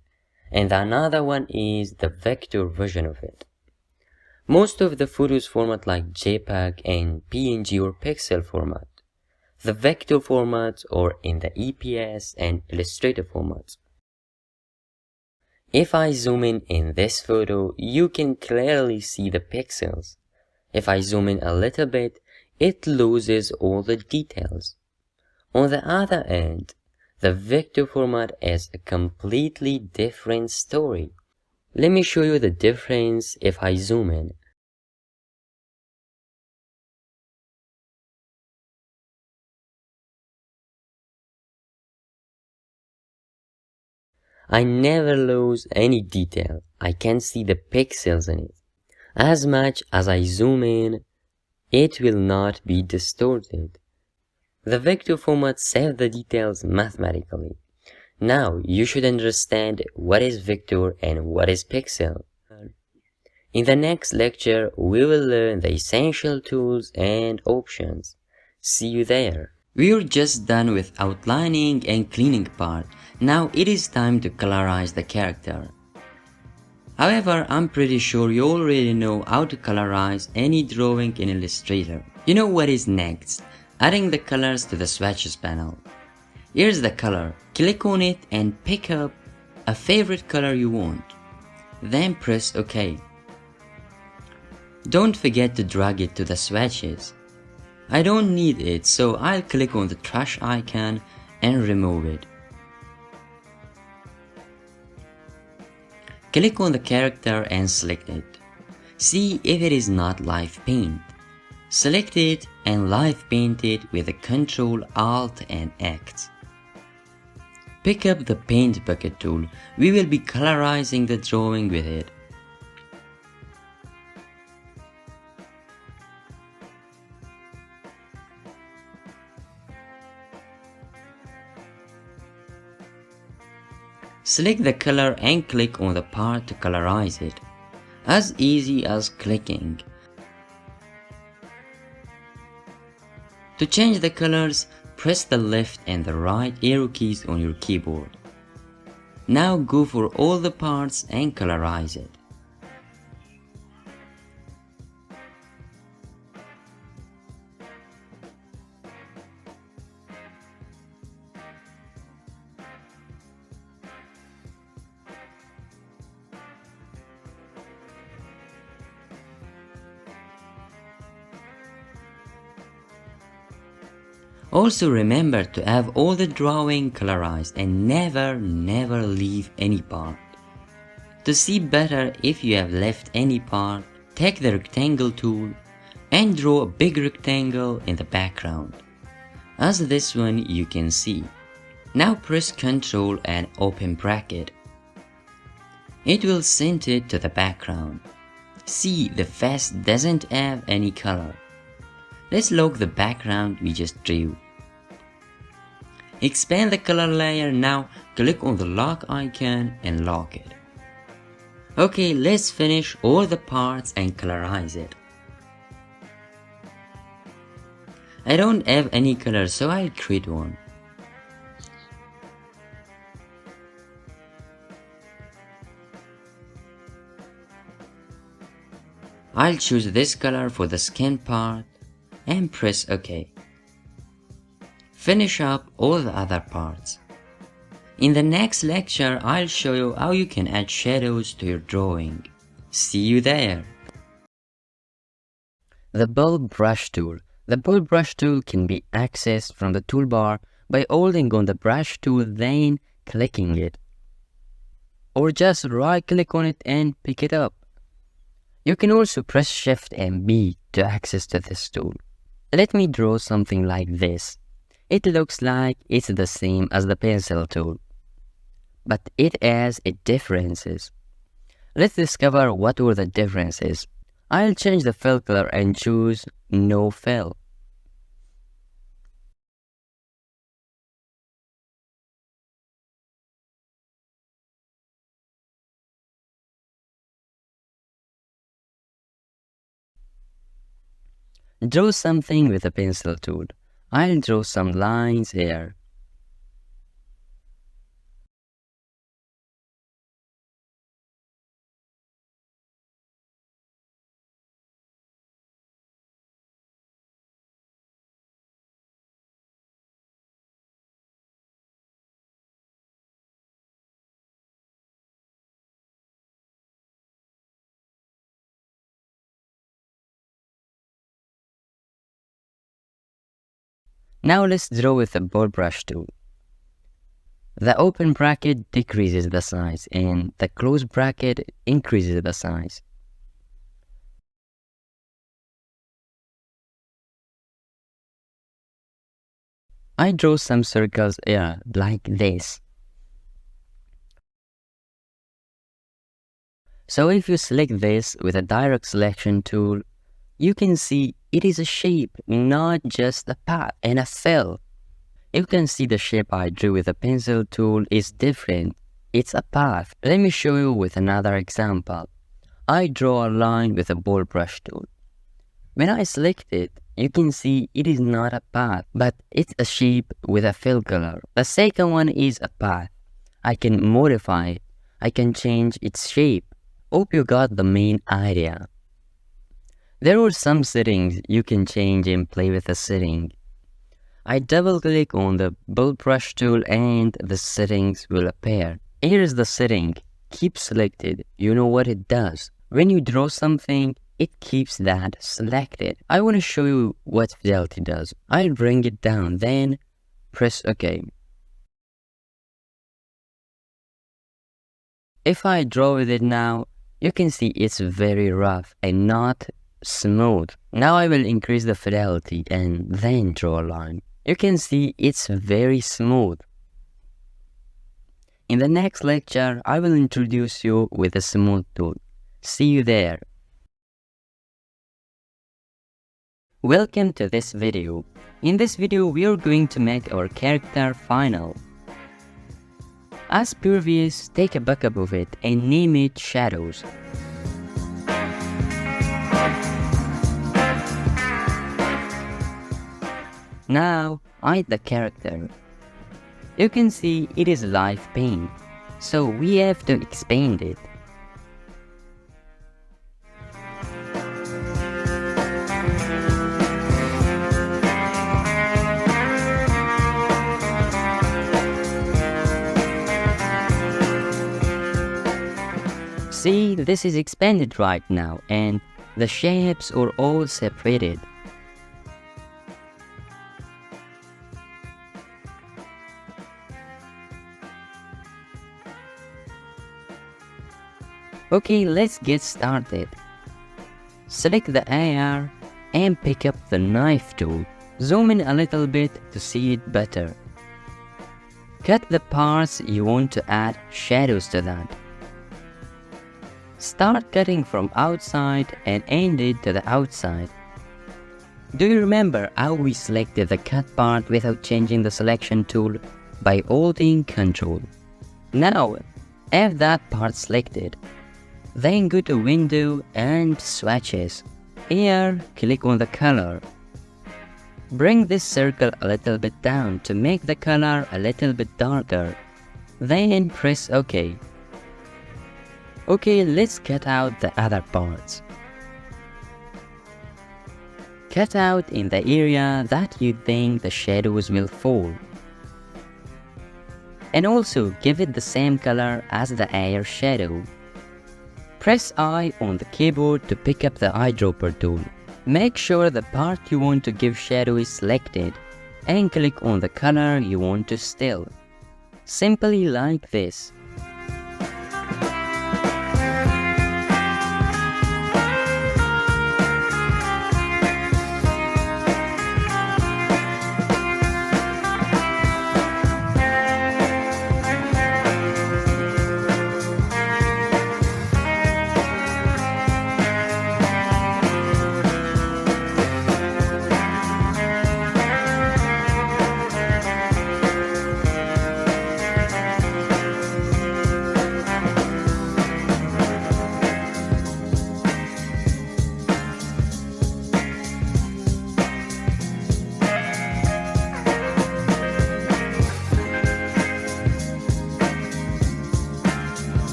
and another one is the vector version of it. Most of the photos format like JPEG and PNG or pixel format. The vector formats are in the EPS and Illustrator formats. If I zoom in this photo, you can clearly see the pixels. If I zoom in a little bit, it loses all the details. On the other hand, the vector format is a completely different story. Let me show you the difference if I zoom in. I never lose any detail. I can see the pixels in it. As much as I zoom in, it will not be distorted. The vector format saves the details mathematically. Now you should understand what is vector and what is pixel. In the next lecture, we will learn the essential tools and options. See you there. We're just done with outlining and cleaning part. Now it is time to colorize the character. However, I'm pretty sure you already know how to colorize any drawing in Illustrator. You know what is next? Adding the colors to the swatches panel. Here's the color. Click on it and pick up a favorite color you want. Then press OK. Don't forget to drag it to the swatches. I don't need it, so I'll click on the trash icon and remove it. Click on the character and select it. See if it is not live paint. Select it and live paint it with the Ctrl, Alt and X. Pick up the paint bucket tool. We will be colorizing the drawing with it. Select the color and click on the part to colorize it. As easy as clicking. To change the colors, press the left and the right arrow keys on your keyboard. Now go for all the parts and colorize it. Also remember to have all the drawing colorized and never leave any part. To see better if you have left any part, take the rectangle tool and draw a big rectangle in the background. As this one you can see. Now press Ctrl and open bracket. It will send it to the background. See, the face doesn't have any color. Let's lock the background we just drew. Expand the color layer. Now click on the lock icon and lock it. Okay, let's finish all the parts and colorize it. I don't have any color, so I'll create one. I'll choose this color for the skin part and press OK. Finish up all the other parts. In the next lecture, I'll show you how you can add shadows to your drawing. See you there. The bulb brush tool. The bulb brush tool can be accessed from the toolbar by holding on the brush tool then clicking it. Or just right click on it and pick it up. You can also press Shift and B to access to this tool. Let me draw something like this. It looks like it's the same as the pencil tool, but it has its differences. Let's discover what were the differences. I'll change the fill color and choose No Fill. Draw something with the pencil tool. I'll draw some lines here. Now let's draw with the ball brush tool. The open bracket decreases the size and the closed bracket increases the size. I draw some circles here like this. So if you select this with a direct selection tool, you can see it is a shape, not just a path and a fill. You can see the shape I drew with the pencil tool is different. It's a path. Let me show you with another example. I draw a line with a ball brush tool. When I select it, you can see it is not a path, but it's a shape with a fill color. The second one is a path. I can modify it. I can change its shape. Hope you got the main idea. There are some settings you can change and play with the setting. I double click on the ball brush tool and the settings will appear. Here is the setting. Keep selected. You know what it does. When you draw something, it keeps that selected. I want to show you what fidelity does. I'll bring it down, then press OK. If I draw with it now, you can see it's very rough and not smooth. Now I will increase the fidelity and then draw a line. You can see it's very smooth. In the next lecture, I will introduce you with the smooth tool. See you there. Welcome to this video. In this video, we are going to make our character final. As previous, take a backup of it and name it Shadows. Now, hide the character. You can see it is live paint, so we have to expand it. See, this is expanded right now and the shapes are all separated. Okay, let's get started. Select the AR and pick up the knife tool. Zoom in a little bit to see it better. Cut the parts you want to add shadows to that. Start cutting from outside and end it to the outside. Do you remember how we selected the cut part without changing the selection tool by holding Ctrl? Now, have that part selected. Then go to Window and Swatches. Here, click on the color. Bring this circle a little bit down to make the color a little bit darker. Then press OK. Okay, let's cut out the other parts. Cut out in the area that you think the shadows will fall. And also give it the same color as the air shadow. Press I on the keyboard to pick up the eyedropper tool. Make sure the part you want to give shadow is selected and click on the color you want to still. Simply like this.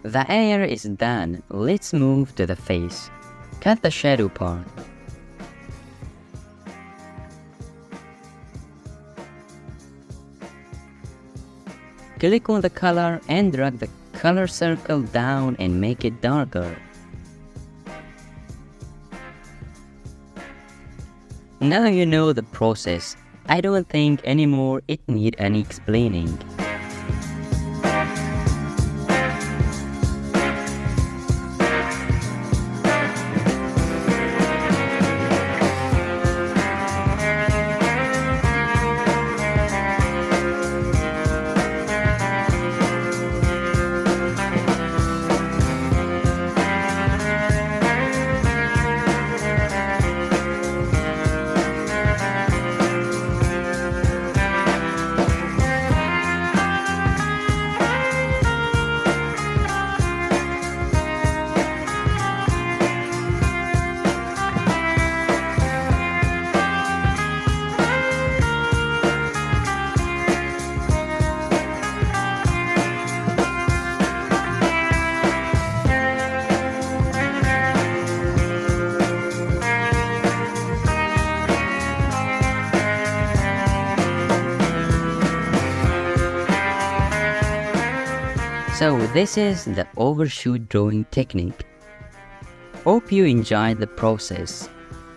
The hair is done. Let's move to the face. Cut the shadow part. Click on the color and drag the color circle down and make it darker. Now you know the process. I don't think anymore it need any explaining. So this is the overshoot drawing technique. Hope you enjoyed the process.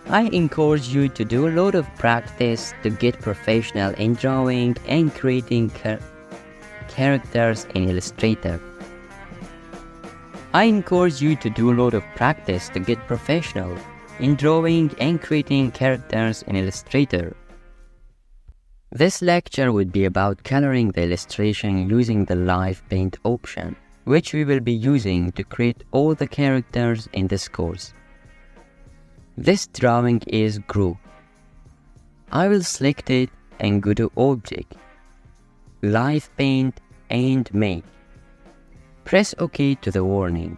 I encourage you to do a lot of practice to get professional in drawing and creating characters in Illustrator. I encourage you to do a lot of practice to get professional in drawing and creating characters in Illustrator. This lecture would be about coloring the illustration using the Live Paint option, which we will be using to create all the characters in this course. This drawing is group. I will select it and go to Object, Live Paint and Make. Press OK to the warning.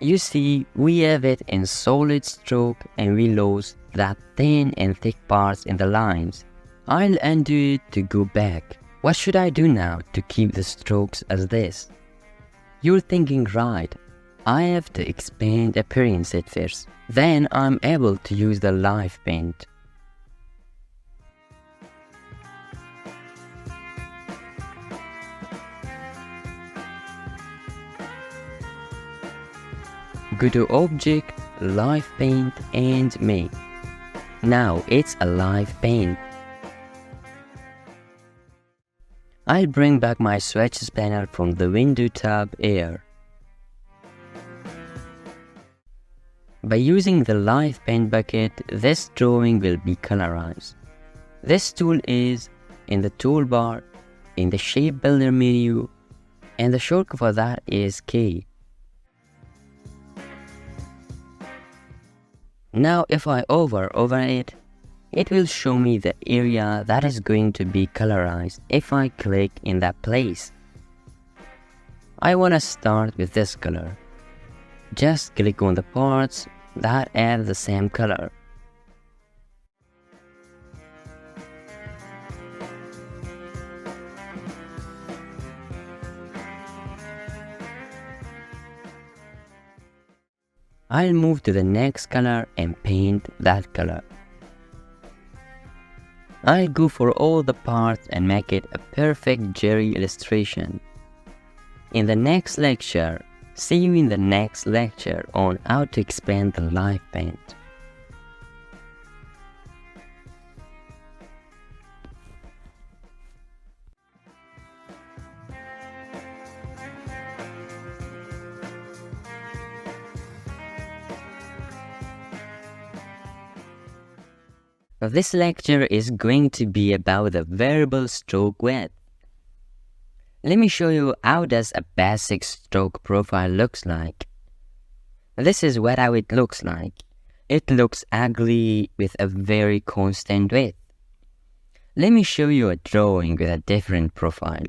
You see, we have it in solid stroke and we lose that thin and thick parts in the lines. I'll undo it to go back. What should I do now to keep the strokes as this? You're thinking right. I have to expand appearance at first. Then I'm able to use the Live Paint. Go to Object, Live Paint and Make. Now it's a live paint. I'll bring back my swatches panel from the Window tab here. By using the Live Paint bucket, this drawing will be colorized. This tool is in the toolbar, in the Shape Builder menu, and the shortcut for that is K. Now if I hover over it, it will show me the area that is going to be colorized if I click in that place. I want to start with this color. Just click on the parts that have the same color. I'll move to the next color and paint that color. I'll go for all the parts and make it a perfect Jerry illustration. In the next lecture, see you in the next lecture on how to expand the Live Paint. This lecture is going to be about the variable stroke width. Let me show you how does a basic stroke profile looks like. This is how it looks like. It looks ugly with a very constant width. Let me show you a drawing with a different profile.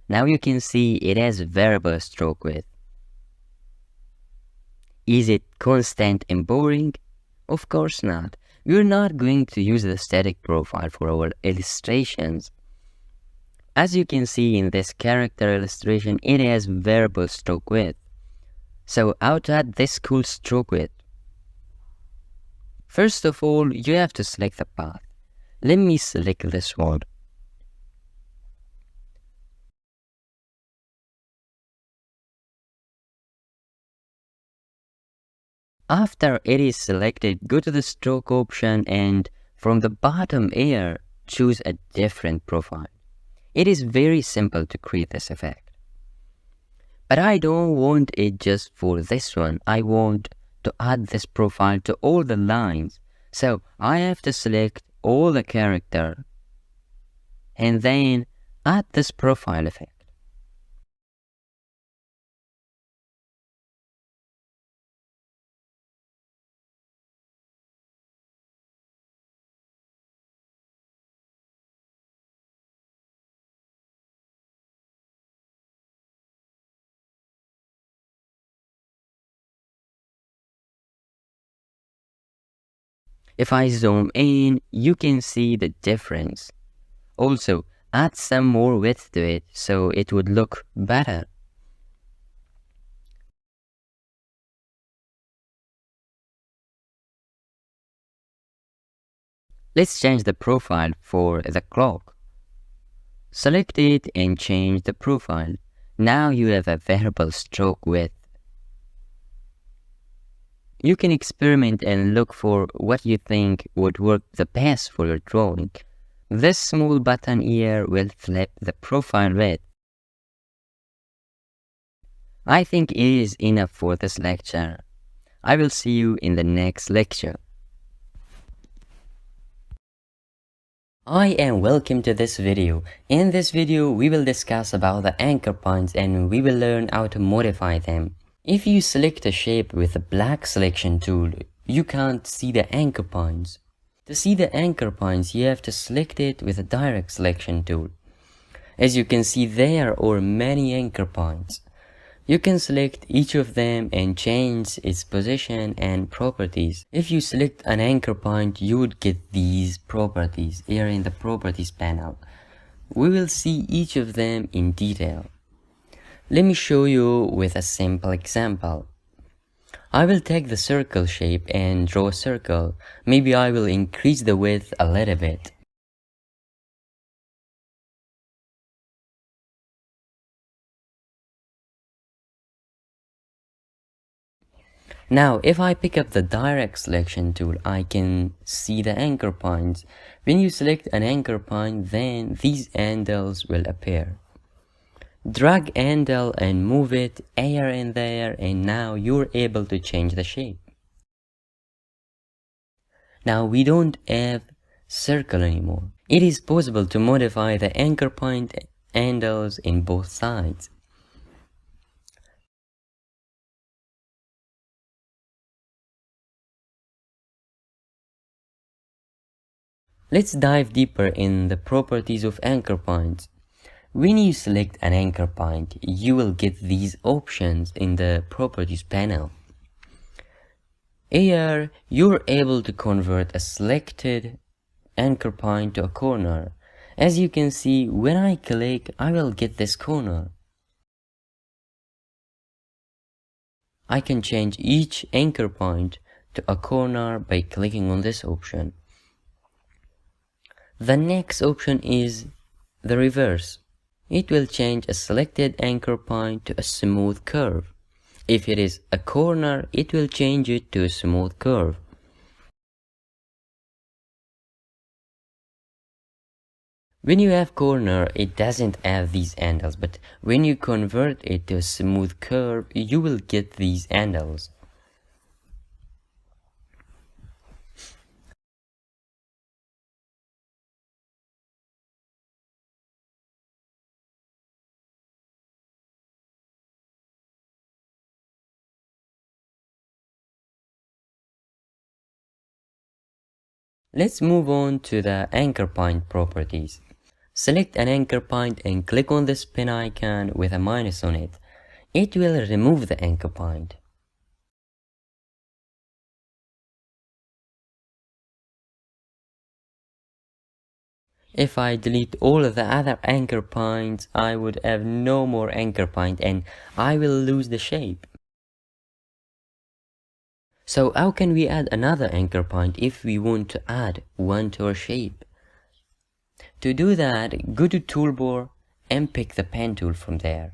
Now you can see it has variable stroke width. Is it constant and boring? Of course not. We're not going to use the static profile for our illustrations. As you can see in this character illustration, it has variable stroke width. So how to add this cool stroke width? First of all, you have to select the path. Let me select this one. After it is selected, go to the stroke option and from the bottom here, choose a different profile. It is very simple to create this effect. But I don't want it just for this one. I want to add this profile to all the lines. So I have to select all the character and then add this profile effect. If I zoom in, you can see the difference. Also, add some more width to it so it would look better. Let's change the profile for the clock. Select it and change the profile. Now you have a variable stroke width. You can experiment and look for what you think would work the best for your drawing. This small button here will flip the profile width. I think it is enough for this lecture. I will see you in the next lecture. Hi and welcome to this video. In this video, we will discuss about the anchor points and we will learn how to modify them. If you select a shape with the black selection tool, you can't see the anchor points. To see the anchor points, you have to select it with a direct selection tool. As you can see, there are many anchor points. You can select each of them and change its position and properties. If you select an anchor point, you would get these properties here in the properties panel. We will see each of them in detail. Let me show you with a simple example. I will take the circle shape and draw a circle. Maybe I will increase the width a little bit. Now, if I pick up the direct selection tool, I can see the anchor points. When you select an anchor point, then these handles will appear. Drag handle and move it here and there, and now you're able to change the shape. Now we don't have circle anymore. It is possible to modify the anchor point handles in both sides. Let's dive deeper in the properties of anchor points. When you select an anchor point, you will get these options in the properties panel. Here, you're able to convert a selected anchor point to a corner. As you can see, when I click, I will get this corner. I can change each anchor point to a corner by clicking on this option. The next option is the reverse. It will change a selected anchor point to a smooth curve. If it is a corner, it will change it to a smooth curve. When you have corner, it doesn't have these handles, but when you convert it to a smooth curve, you will get these handles. Let's move on to the anchor point properties. Select an anchor point and click on the spin icon with a minus on it. It will remove the anchor point. If I delete all of the other anchor points, I would have no more anchor point and I will lose the shape. So how can we add another anchor point if we want to add one to our shape? To do that, go to Toolbar and pick the pen tool from there.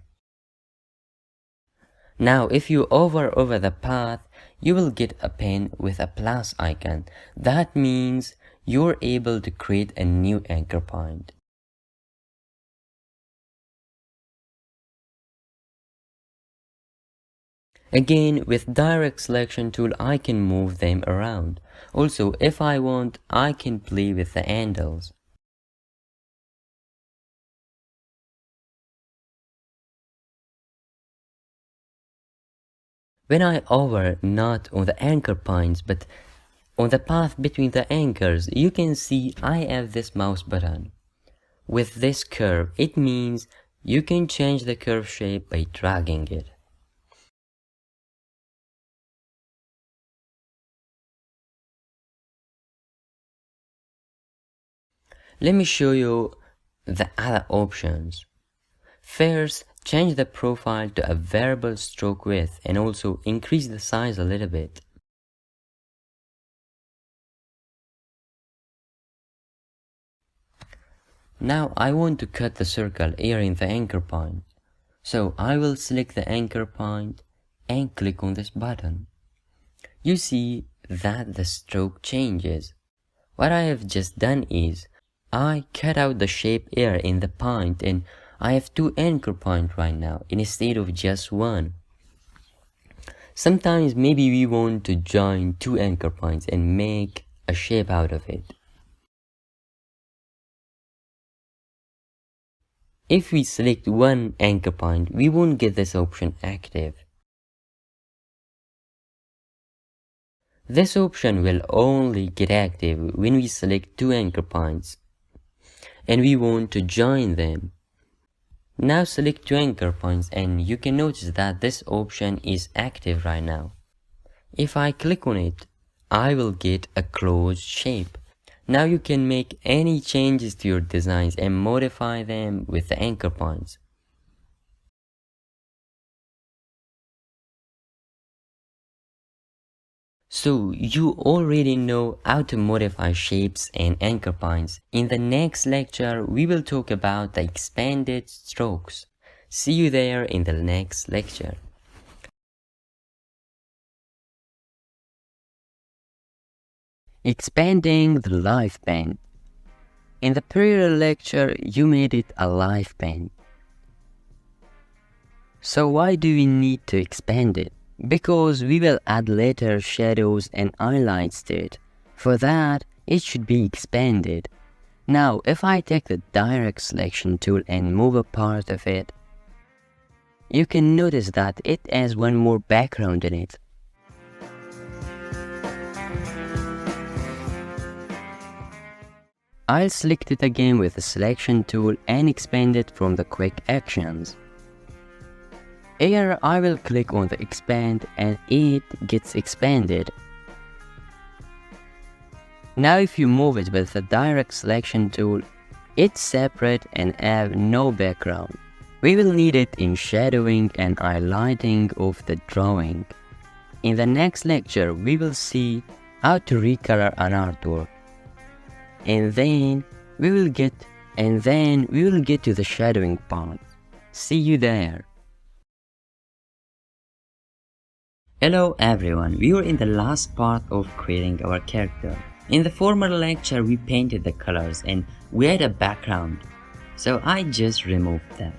Now if you hover over the path, you will get a pen with a plus icon. That means you're able to create a new anchor point. Again, with direct selection tool, I can move them around. Also, if I want, I can play with the handles. When I hover not on the anchor points but on the path between the anchors, you can see I have this mouse button. With this curve, it means you can change the curve shape by dragging it. Let me show you the other options. First, change the profile to a variable stroke width and also increase the size a little bit. Now I want to cut the circle here in the anchor point. So I will select the anchor point and click on this button. You see that the stroke changes. What I have just done is I cut out the shape here in the point and I have two anchor points right now instead of just one. Sometimes maybe we want to join two anchor points and make a shape out of it. If we select one anchor point, we won't get this option active. This option will only get active when we select two anchor points and we want to join them. Now select two anchor points and you can notice that this option is active right now. If I click on it, I will get a closed shape. Now you can make any changes to your designs and modify them with the anchor points. So you already know how to modify shapes and anchor points. In the next lecture, we will talk about the expanded strokes. See you there in the next lecture. Expanding the live pen. In the previous lecture, you made it a live pen. So why do we need to expand it? Because we will add later shadows and highlights to it. For that, it should be expanded. Now, if I take the direct selection tool and move a part of it, you can notice that it has one more background in it. I'll select it again with the selection tool and expand it from the quick actions. Here I will click on the expand and it gets expanded. Now if you move it with the direct selection tool, it's separate and have no background. We will need it in shadowing and highlighting of the drawing. In the next lecture we will see how to recolor an artwork. And then we will get to the shadowing part. See you there. Hello everyone, we were in the last part of creating our character. In the former lecture we painted the colors and we had a background, so I just removed that.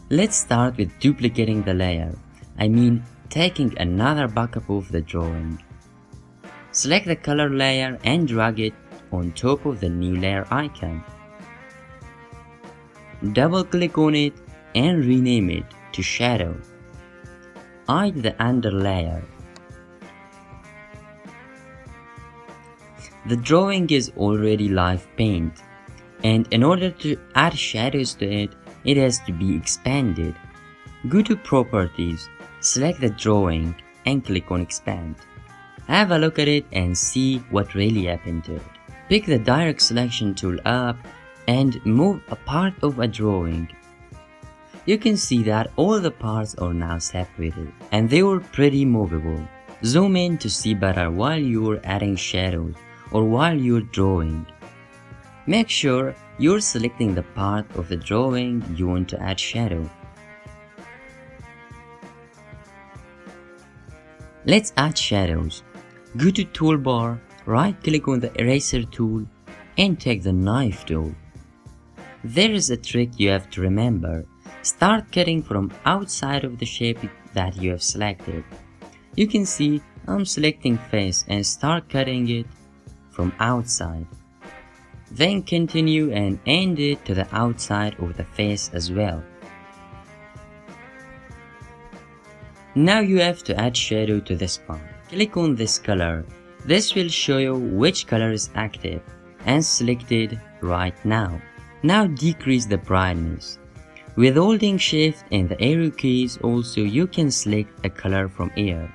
Let's start with duplicating the layer, I mean taking another backup of the drawing. Select the color layer and drag it on top of the new layer icon. Double click on it and rename it to shadow. Hide the under layer. The drawing is already live paint, and in order to add shadows to it, it has to be expanded. Go to Properties, select the drawing and click on Expand. Have a look at it and see what really happened to it. Pick the direct selection tool up and move a part of a drawing. You can see that all the parts are now separated and they were pretty movable. Zoom in to see better while you're adding shadows or while you're drawing. Make sure you're selecting the part of the drawing you want to add shadow. Let's add shadows. Go to Toolbar, right-click on the Eraser tool, and take the Knife tool. There is a trick you have to remember. Start cutting from outside of the shape that you have selected. You can see I'm selecting face and start cutting it from outside. Then continue and end it to the outside of the face as well. Now you have to add shadow to this part. Click on this color. This will show you which color is active and selected right now. Now decrease the brightness. With holding shift and the arrow keys also you can select a color from here.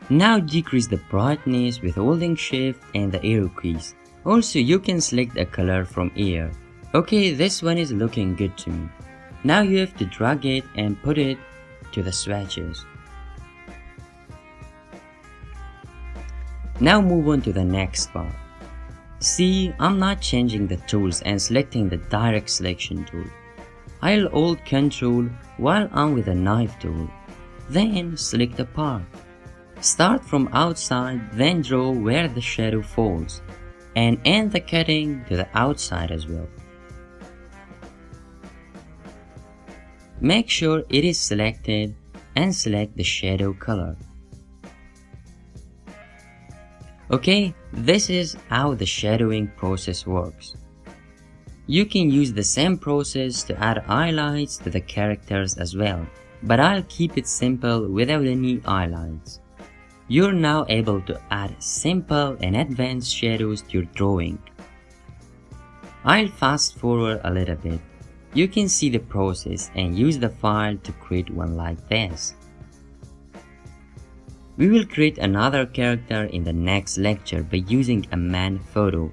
Now decrease the brightness with holding shift and the arrow keys. Also you can select a color from here. Okay, this one is looking good to me. Now you have to drag it and put it to the swatches. Now move on to the next part. See, I'm not changing the tools and selecting the direct selection tool. I'll hold Ctrl while I'm with the Knife tool. Then select a part. Start from outside, then draw where the shadow falls. And end the cutting to the outside as well. Make sure it is selected and select the shadow color. Okay, this is how the shadowing process works. You can use the same process to add highlights to the characters as well, but I'll keep it simple without any highlights. You're now able to add simple and advanced shadows to your drawing. I'll fast forward a little bit. You can see the process and use the file to create one like this. We will create another character in the next lecture by using a man photo.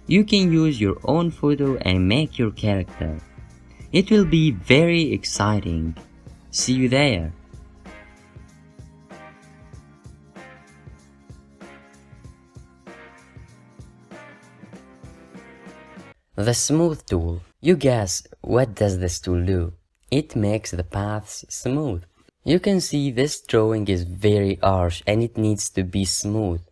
You can use your own photo and make your character. It will be very exciting. See you there. The Smooth tool. You guess, what does this tool do? It makes the paths smooth. You can see this drawing is very harsh and it needs to be smooth.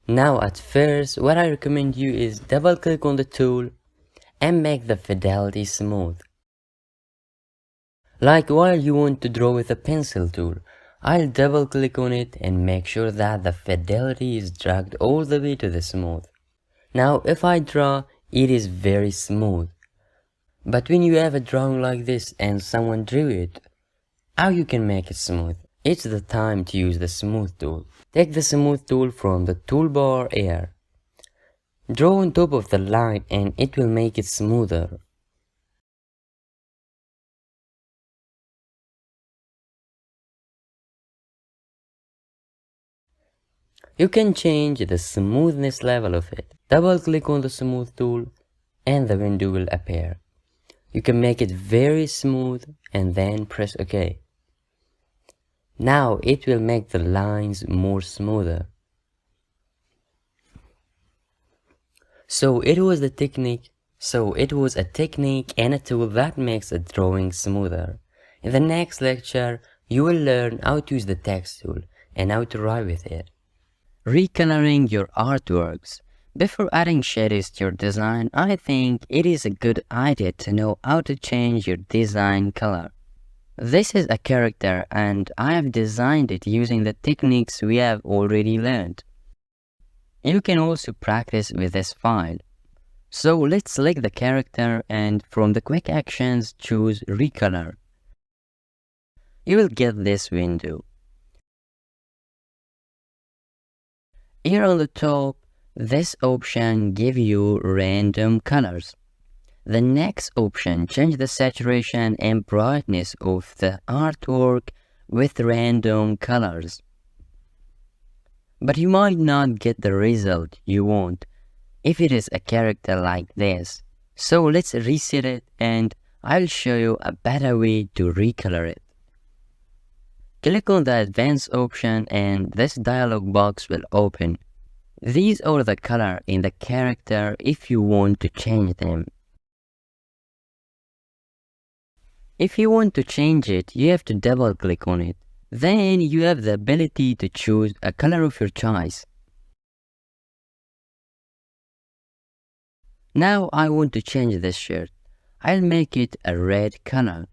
Now at first, what I recommend you is double click on the tool and make the fidelity smooth. Like while you want to draw with a pencil tool, I'll double click on it and make sure that the fidelity is dragged all the way to the smooth. Now if I draw, it is very smooth. But when you have a drawing like this and someone drew it, how you can make it smooth? It's the time to use the Smooth tool. Take the Smooth tool from the toolbar here. Draw on top of the line and it will make it smoother. You can change the smoothness level of it. Double click on the Smooth tool and the window will appear. You can make it very smooth and then press OK. Now it will make the lines more smoother. So it was a technique and a tool that makes a drawing smoother. In the next lecture, you will learn how to use the text tool and how to write with it. Recoloring your artworks. Before adding shadows to your design, I think it is a good idea to know how to change your design color. This is a character and I have designed it using the techniques we have already learned. You can also practice with this file. So let's select the character and from the quick actions choose Recolor. You will get this window. Here on the top, this option gives you random colors. The next option change the saturation and brightness of the artwork with random colors. But you might not get the result you want if it is a character like this. So let's reset it and I'll show you a better way to recolor it. Click on the Advanced option and this dialog box will open. These are the color in the character if you want to change them. If you want to change it, you have to double click on it. Then you have the ability to choose a color of your choice. Now I want to change this shirt. I'll make it a red color.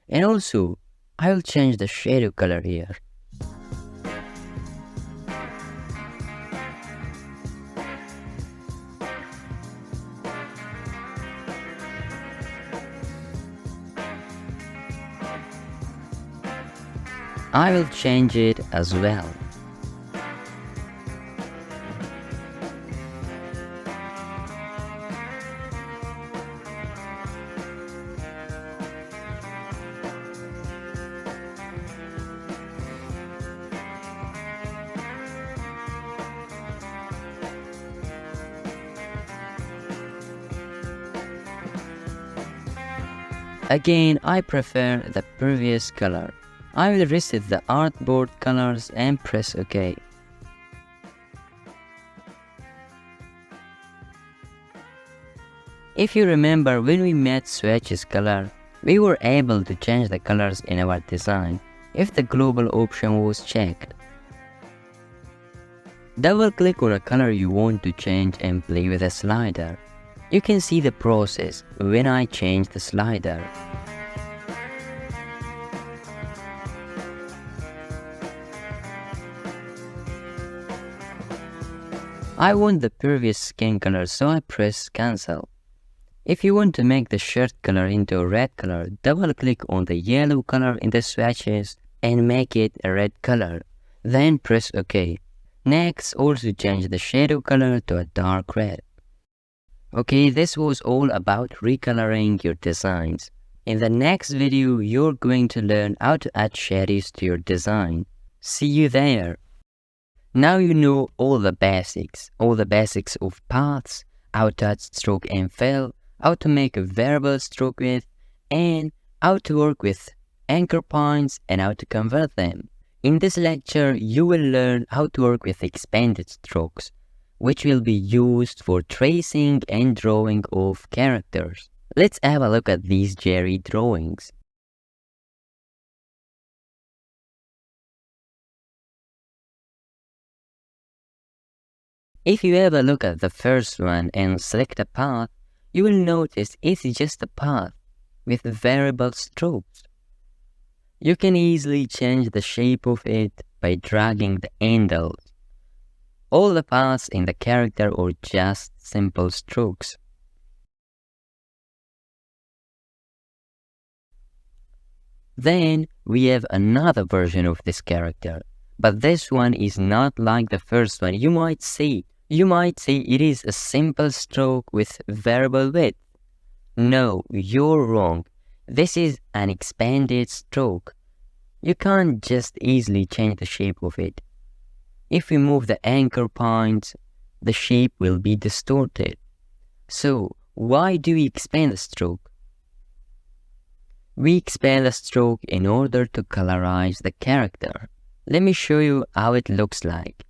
And also, I'll change the shadow color here. I will change it as well. Again, I prefer the previous color. I will reset the artboard colors and press OK. If you remember, when we made swatches color, we were able to change the colors in our design if the global option was checked. Double click on a color you want to change and play with the slider. You can see the process when I change the slider. I want the previous skin color, so I press cancel. If you want to make the shirt color into a red color, double click on the yellow color in the swatches and make it a red color. Then press OK. Next, also change the shadow color to a dark red. Okay, this was all about recoloring your designs. In the next video, you're going to learn how to add shadows to your design. See you there. Now you know all the basics of paths, how to add stroke and fill, how to make a variable stroke width, and how to work with anchor points and how to convert them. In this lecture, you will learn how to work with expanded strokes, which will be used for tracing and drawing of characters. Let's have a look at these Jerry drawings. If you have a look at the first one and select a path, you will notice it's just a path with variable strokes. You can easily change the shape of it by dragging the handles. All the paths in the character are just simple strokes. Then we have another version of this character, but this one is not like the first one. You might say it is a simple stroke with variable width. No, you're wrong. This is an expanded stroke. You can't just easily change the shape of it. If we move the anchor points, the shape will be distorted. So, why do we expand the stroke? We expand the stroke in order to colorize the character. Let me show you how it looks like.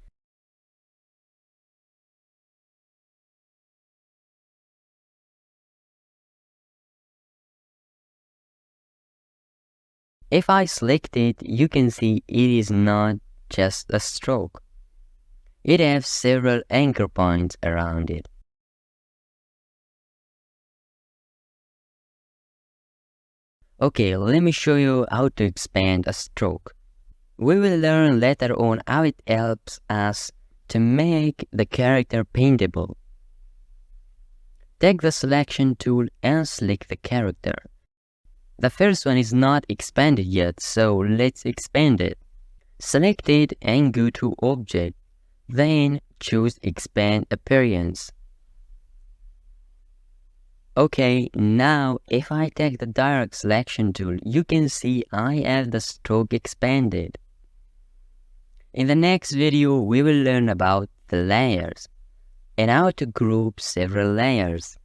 If I select it, you can see it is not just a stroke. It has several anchor points around it. Okay, let me show you how to expand a stroke. We will learn later on how it helps us to make the character paintable. Take the selection tool and select the character. The first one is not expanded yet, so let's expand it. Select it and go to Object. Then choose Expand Appearance. Okay, now if I take the direct selection tool, you can see I have the stroke expanded. In the next video, we will learn about the layers and how to group several layers.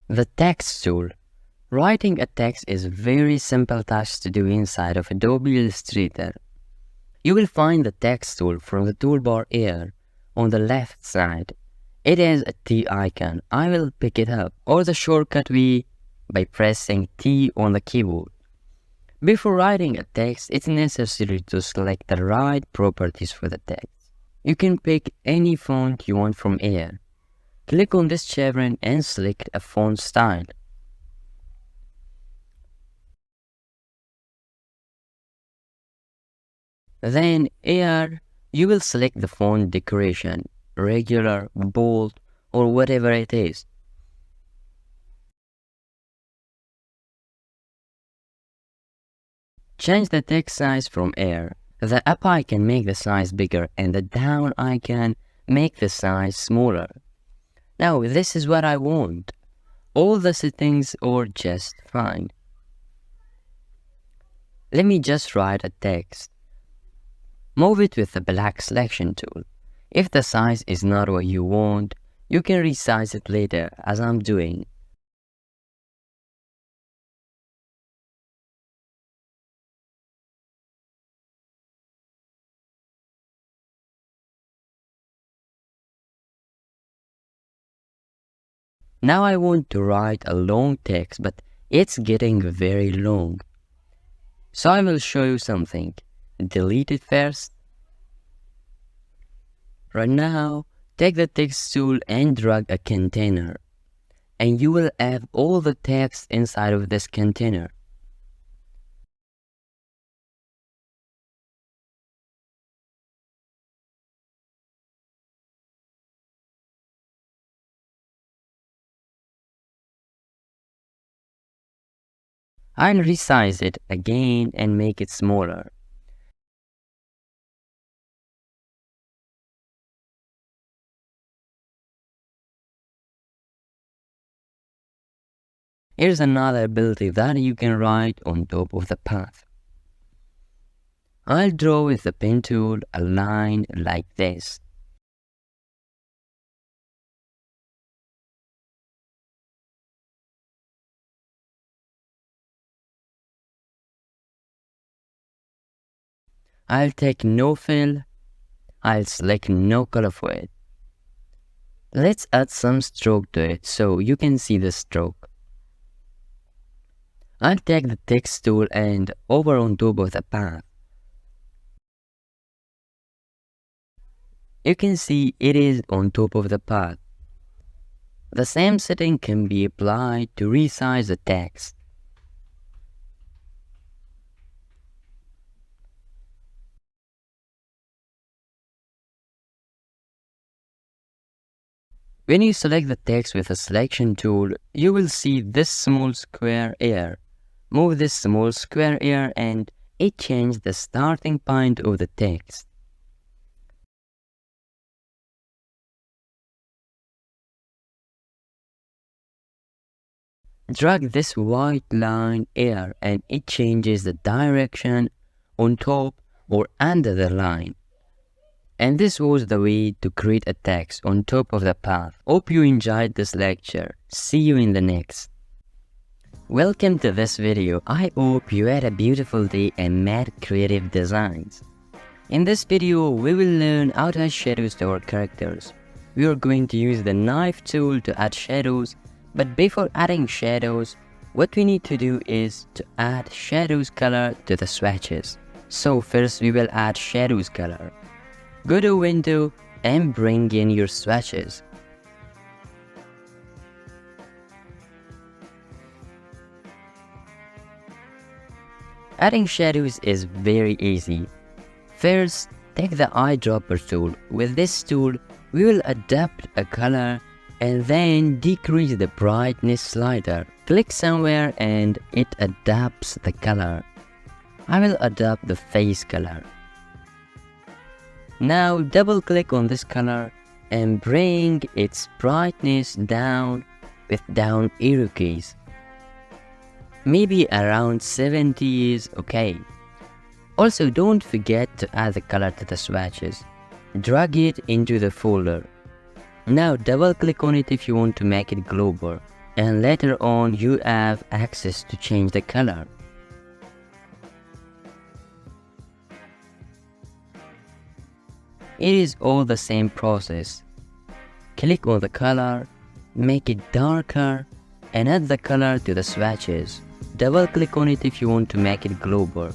The text tool. Writing a text is a very simple task to do inside of Adobe Illustrator. You will find the text tool from the toolbar here on the left side. It has a T icon. I will pick it up, or the shortcut V by pressing T on the keyboard. Before writing a text, it's necessary to select the right properties for the text. You can pick any font you want from here. Click on this chevron and select a font style. Then here, you will select the font decoration, regular, bold, or whatever it is. Change the text size from here. The up icon make the size bigger and the down icon make the size smaller. Now this is what I want. All the settings are just fine. Let me just write a text. Move it with the black selection tool. If the size is not what you want, you can resize it later as I'm doing. Now I want to write a long text, but it's getting very long. So I will show you something. Delete it first. Right now, take the text tool and drag a container. And you will have all the text inside of this container. I'll resize it again and make it smaller. Here's another ability that you can write on top of the path. I'll draw with the pen tool a line like this. I'll take no fill. I'll select no color for it. Let's add some stroke to it so you can see the stroke. I'll take the text tool and over on top of the path. You can see it is on top of the path. The same setting can be applied to resize the text. When you select the text with a selection tool, you will see this small square here. Move this small square here and it changes the starting point of the text. Drag this white line here and it changes the direction on top or under the line. And this was the way to create a text on top of the path. Hope you enjoyed this lecture. See you in the next. Welcome to this video. I hope you had a beautiful day and made creative designs. In this video, we will learn how to add shadows to our characters. We are going to use the knife tool to add shadows, but before adding shadows, what we need to do is to add shadows color to the swatches. So first we will add shadows color. Go to Window and bring in your swatches. Adding shadows is very easy. First, take the eyedropper tool. With this tool, we will adapt a color and then decrease the brightness slider. Click somewhere and it adapts the color. I will adapt the face color. Now double click on this color and bring its brightness down with down arrow keys. Maybe around 70 is okay. Also don't forget to add the color to the swatches. Drag it into the folder. Now double click on it if you want to make it global, and later on you have access to change the color. It is all the same process. click on the color, make it darker, and add the color to the swatches. Double click on it if you want to make it global.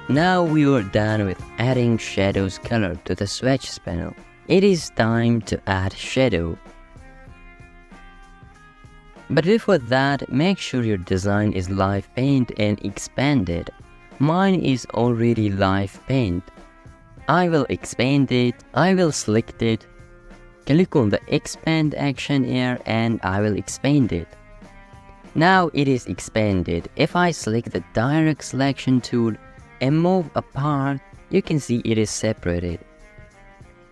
Now we are done with adding shadows color to the swatches panel. It is time to add shadow. But before that, make sure your design is live paint and expanded. Mine is already live paint. I will expand it, I will select it, click on the expand action here and I will expand it. Now it is expanded. If I select the direct selection tool and move apart, you can see it is separated.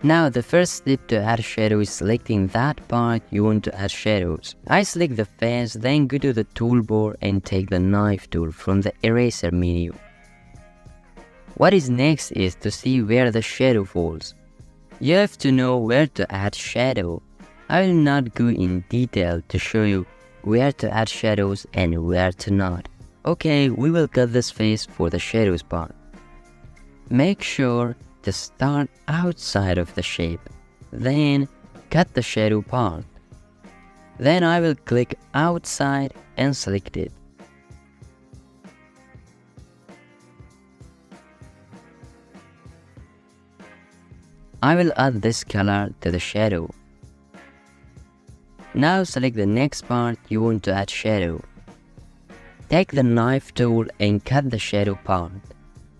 Now the first step to add shadow is selecting that part you want to add shadows. I select the face, then go to the toolbar and take the knife tool from the eraser menu. What is next is to see where the shadow falls. You have to know where to add shadow. I will not go in detail to show you where to add shadows and where to not. Okay, we will cut this face for the shadows part. Make sure to start outside of the shape, then cut the shadow part. Then I will click outside and select it. I will add this color to the shadow. Now select the next part you want to add shadow. Take the knife tool and cut the shadow part.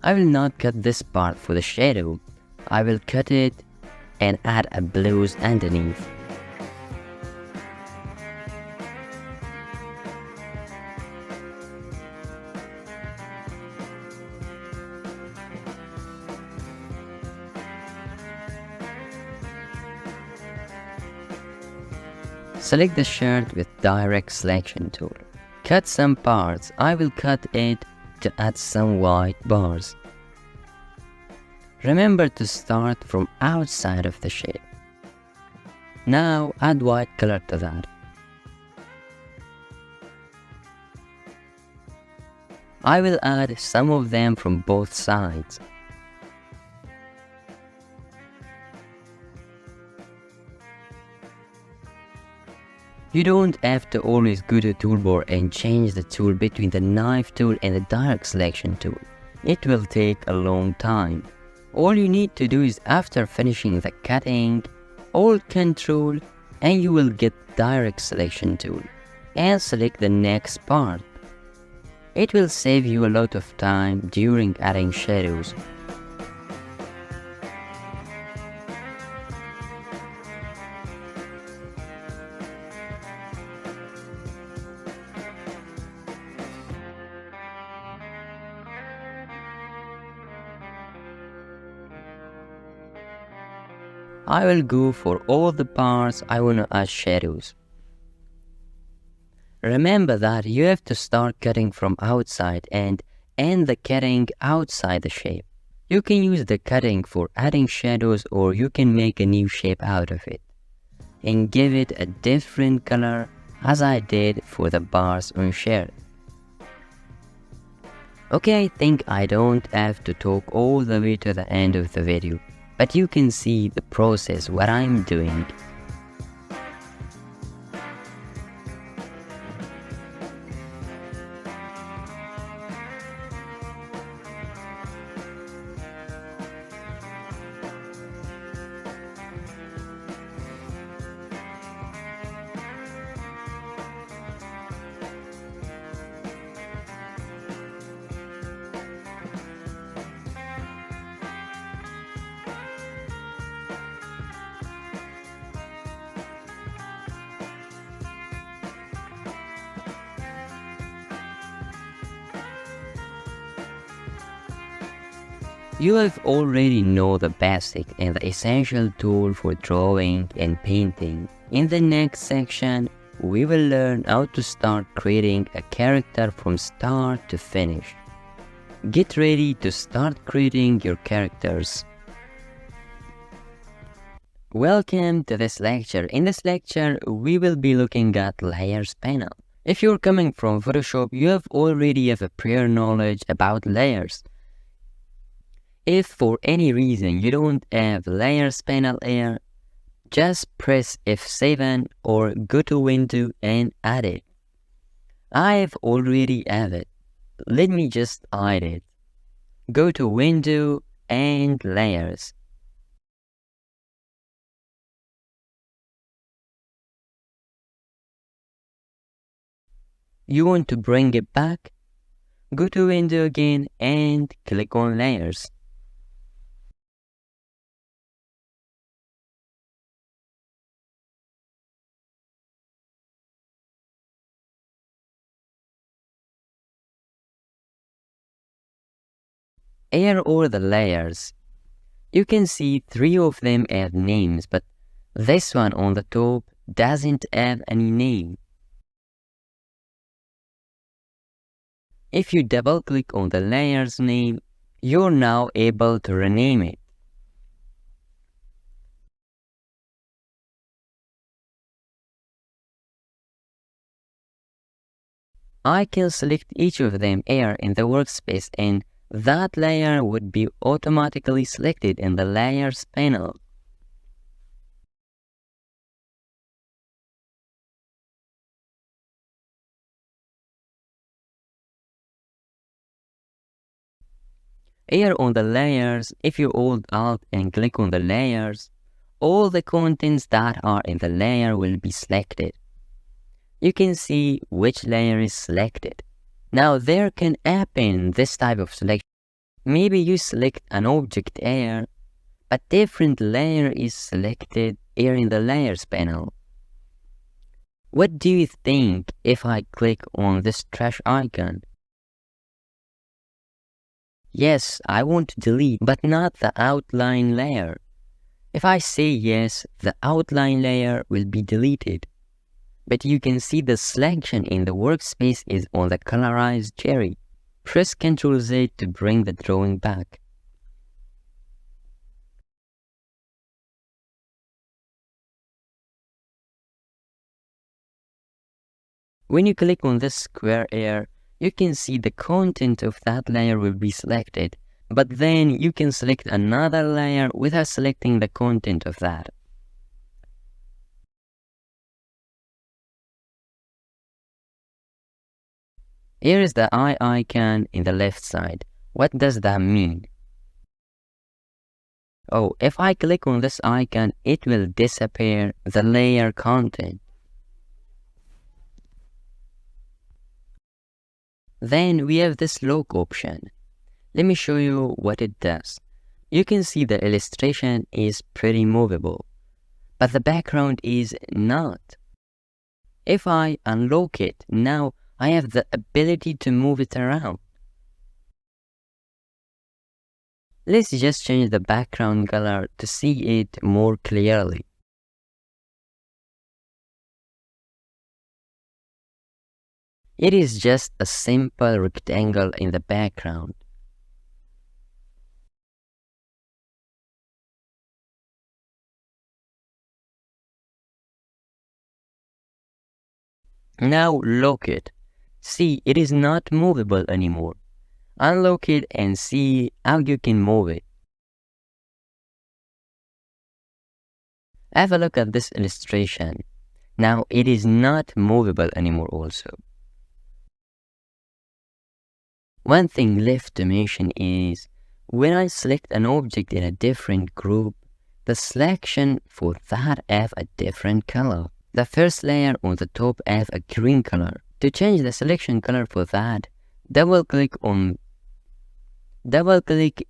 I will not cut this part for the shadow. I will cut it and add a blues underneath. Select the shirt with direct selection tool. Cut some parts. I will cut it to add some white bars. Remember to start from outside of the shape. Now add white color to that. I will add some of them from both sides. You don't have to always go to toolbar and change the tool between the knife tool and the direct selection tool. It will take a long time. All you need to do is after finishing the cutting, hold Ctrl and you will get direct selection tool and select the next part. It will save you a lot of time during adding shadows. I will go for all the parts I want to add shadows. Remember that you have to start cutting from outside and end the cutting outside the shape. You can use the cutting for adding shadows or you can make a new shape out of it and give it a different color as I did for the bars on shirt. Okay, I think I don't have to talk all the way to the end of the video, but you can see the process what I'm doing. You have already know the basic and the essential tool for drawing and painting. In the next section, we will learn how to start creating a character from start to finish. Get ready to start creating your characters. Welcome to this lecture. In this lecture, we will be looking at Layers panel. If you're coming from Photoshop, you already have a prior knowledge about layers. If for any reason you don't have Layers panel here, just press F7 or go to Window and add it. I've already added it. Let me just hide it. Go to Window and Layers. You want to bring it back? Go to Window again and click on Layers. Here are the layers. You can see 3 of them have names, but this one on the top doesn't have any name. If you double click on the layer's name, you're now able to rename it. I can select each of them here in the workspace, and that layer would be automatically selected in the Layers panel. Here on the layers, if you hold Alt and click on the layers, all the contents that are in the layer will be selected. You can see which layer is selected. Now there can happen this type of selection. Maybe you select an object here, but different layer is selected here in the Layers panel. What do you think if I click on this trash icon? Yes, I want to delete, but not the outline layer. If I say yes, the outline layer will be deleted. But you can see the selection in the workspace is on the colorized cherry. Press Ctrl Z to bring the drawing back. When you click on this square here, you can see the content of that layer will be selected, but then you can select another layer without selecting the content of that. Here is the eye icon in the left side. What does that mean? Oh, if I click on this icon, it will disappear the layer content. Then we have this lock option. Let me show you what it does. You can see the illustration is pretty movable, but the background is not. If I unlock it, now I have the ability to move it around. Let's just change the background color to see it more clearly. It is just a simple rectangle in the background. Now lock it. See, it is not movable anymore. Unlock it and see how you can move it. Have a look at this illustration. Now it is not movable anymore also. One thing left to mention is, when I select an object in a different group, the selection for that have a different color. The first layer on the top have a green color. To change the selection color for that, double click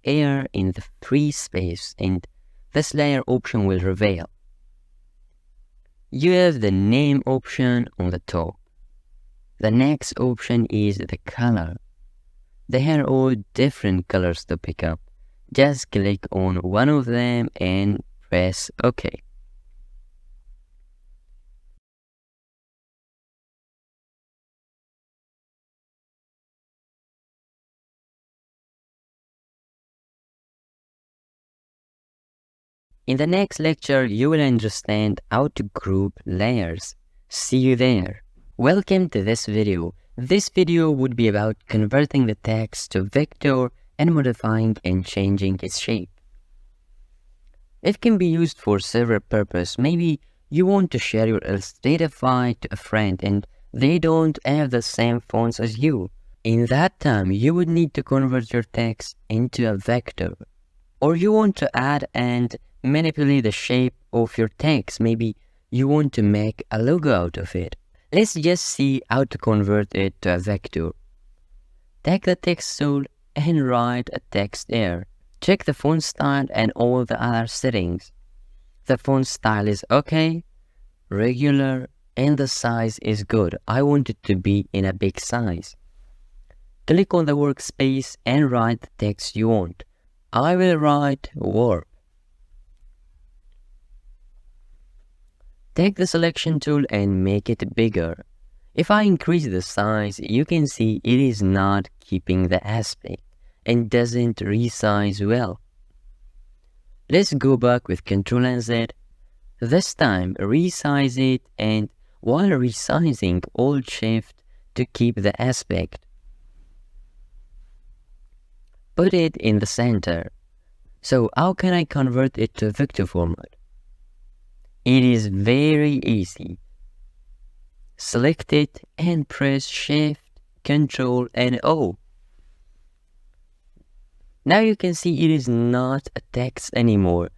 here in the free space and this layer option will reveal. You have the name option on the top. The next option is the color. They are all different colors to pick up. Just click on one of them and press OK. In the next lecture, you will understand how to group layers. See you there. Welcome to this video. This video would be about converting the text to vector and modifying and changing its shape. It can be used for several purposes. Maybe you want to share your Illustrator file to a friend and they don't have the same fonts as you. In that time, you would need to convert your text into a vector. Or you want to add and manipulate the shape of your text. Maybe you want to make a logo out of it. Let's just see how to convert it to a vector. Take the text tool and write a text here. Check the font style and all the other settings. The font style is okay, regular, and the size is good. I want it to be in a big size. Click on the workspace and write the text you want. I will write warp. Take the selection tool and make it bigger. If I increase the size, you can see it is not keeping the aspect and doesn't resize well. Let's go back with Ctrl and Z. This time resize it, and while resizing, Alt Shift to keep the aspect. Put it in the center. So how can I convert it to vector format? It is very easy. Select it and press Shift, Ctrl and O. Now you can see it is not a text anymore.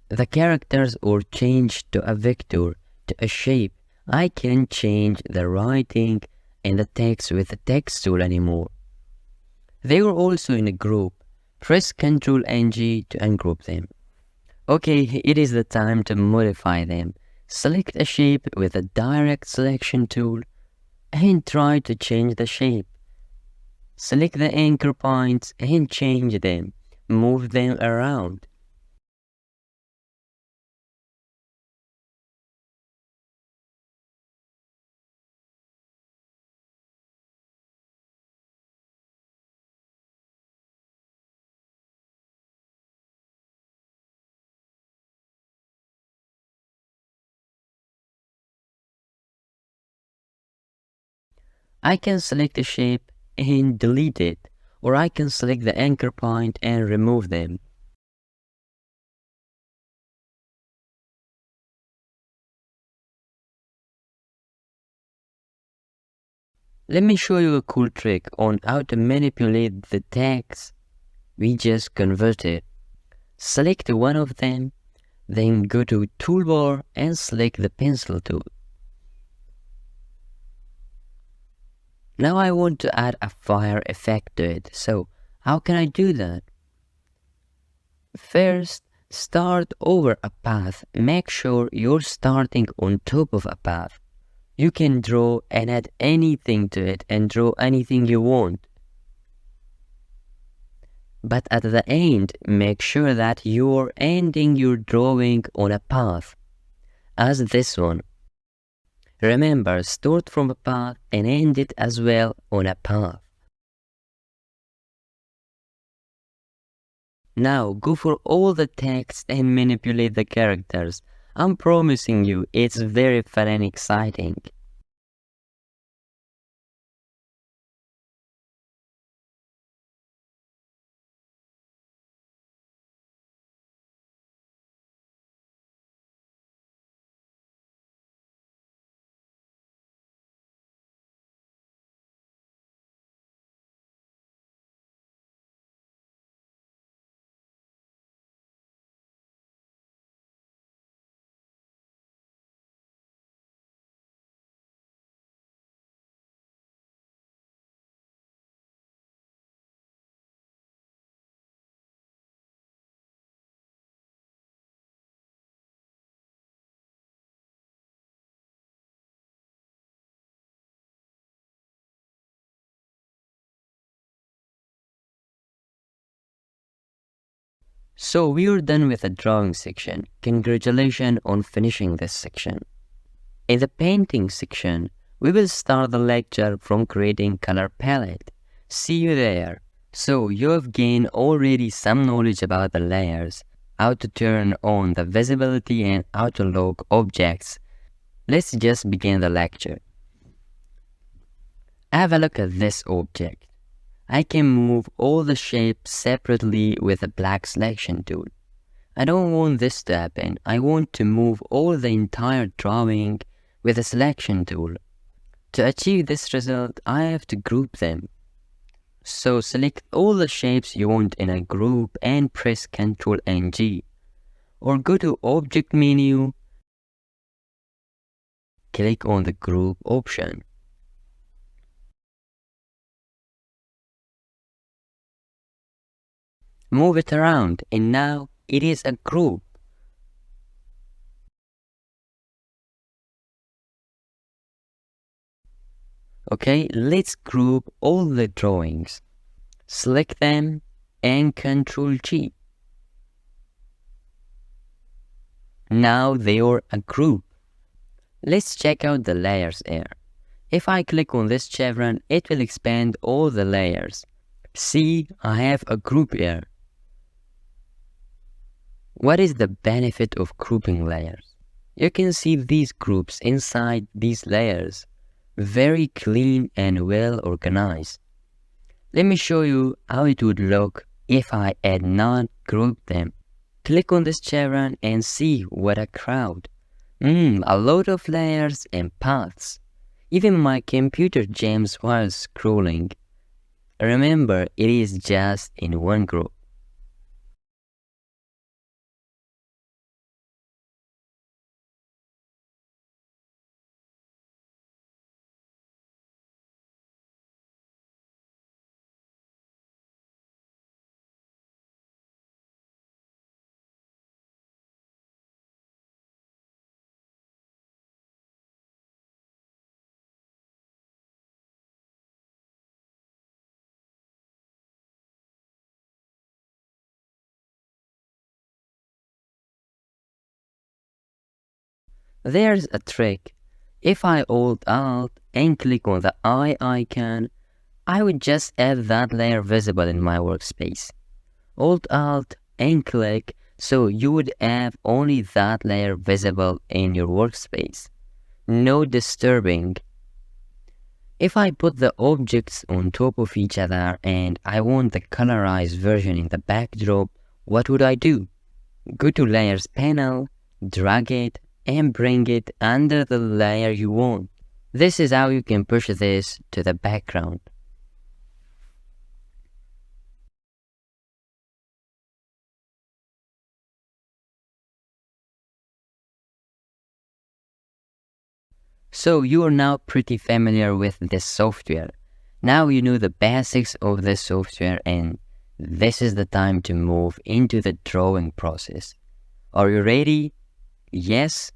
The characters are changed to a vector, to a shape. I can change the writing and the text with the text tool anymore. They are also in a group. Press Ctrl and G to ungroup them. Okay, it is the time to modify them. Select a shape with a direct selection tool and try to change the shape. Select the anchor points and change them. Move them around. I can select a shape and delete it, or I can select the anchor point and remove them. Let me show you a cool trick on how to manipulate the text we just converted. Select one of them, then go to Toolbar and select the pencil tool. Now I want to add a fire effect to it, so how can I do that? First, start over a path. Make sure you're starting on top of a path. You can draw and add anything to it and draw anything you want. But at the end, make sure that you're ending your drawing on a path, as this one. Remember, start from a path and end it as well on a path. Now go for all the text and manipulate the characters. I'm promising you, it's very fun and exciting. So we are done with the drawing section. Congratulations on finishing this section. In the painting section, we will start the lecture from creating color palette. See you there. So you have gained already some knowledge about the layers, how to turn on the visibility and how to lock objects. Let's just begin the lecture. Have a look at this object. I can move all the shapes separately with the black selection tool. I don't want this to happen. I want to move all the entire drawing with the selection tool. To achieve this result, I have to group them. So select all the shapes you want in a group and press Ctrl and G. Or go to Object menu, click on the Group option. Move it around and now it is a group. Okay, let's group all the drawings. Select them and Ctrl G. Now they are a group. Let's check out the layers here. If I click on this chevron, it will expand all the layers. See, I have a group here. What is the benefit of grouping layers? You can see these groups inside these layers. Very clean and well organized. Let me show you how it would look if I had not grouped them. Click on this chevron and see what a crowd. A lot of layers and paths. Even my computer jams while scrolling. Remember, it is just in one group. There's a trick. If I hold Alt and click on the eye icon, I would just have that layer visible in my workspace. Hold Alt and click so you would have only that layer visible in your workspace. No disturbing. If I put the objects on top of each other and I want the colorized version in the backdrop, what would I do? Go to Layers panel, drag it, and bring it under the layer you want. This is how you can push this to the background. So you are now pretty familiar with this software. Now you know the basics of this software and this is the time to move into the drawing process. Are you ready? Yes?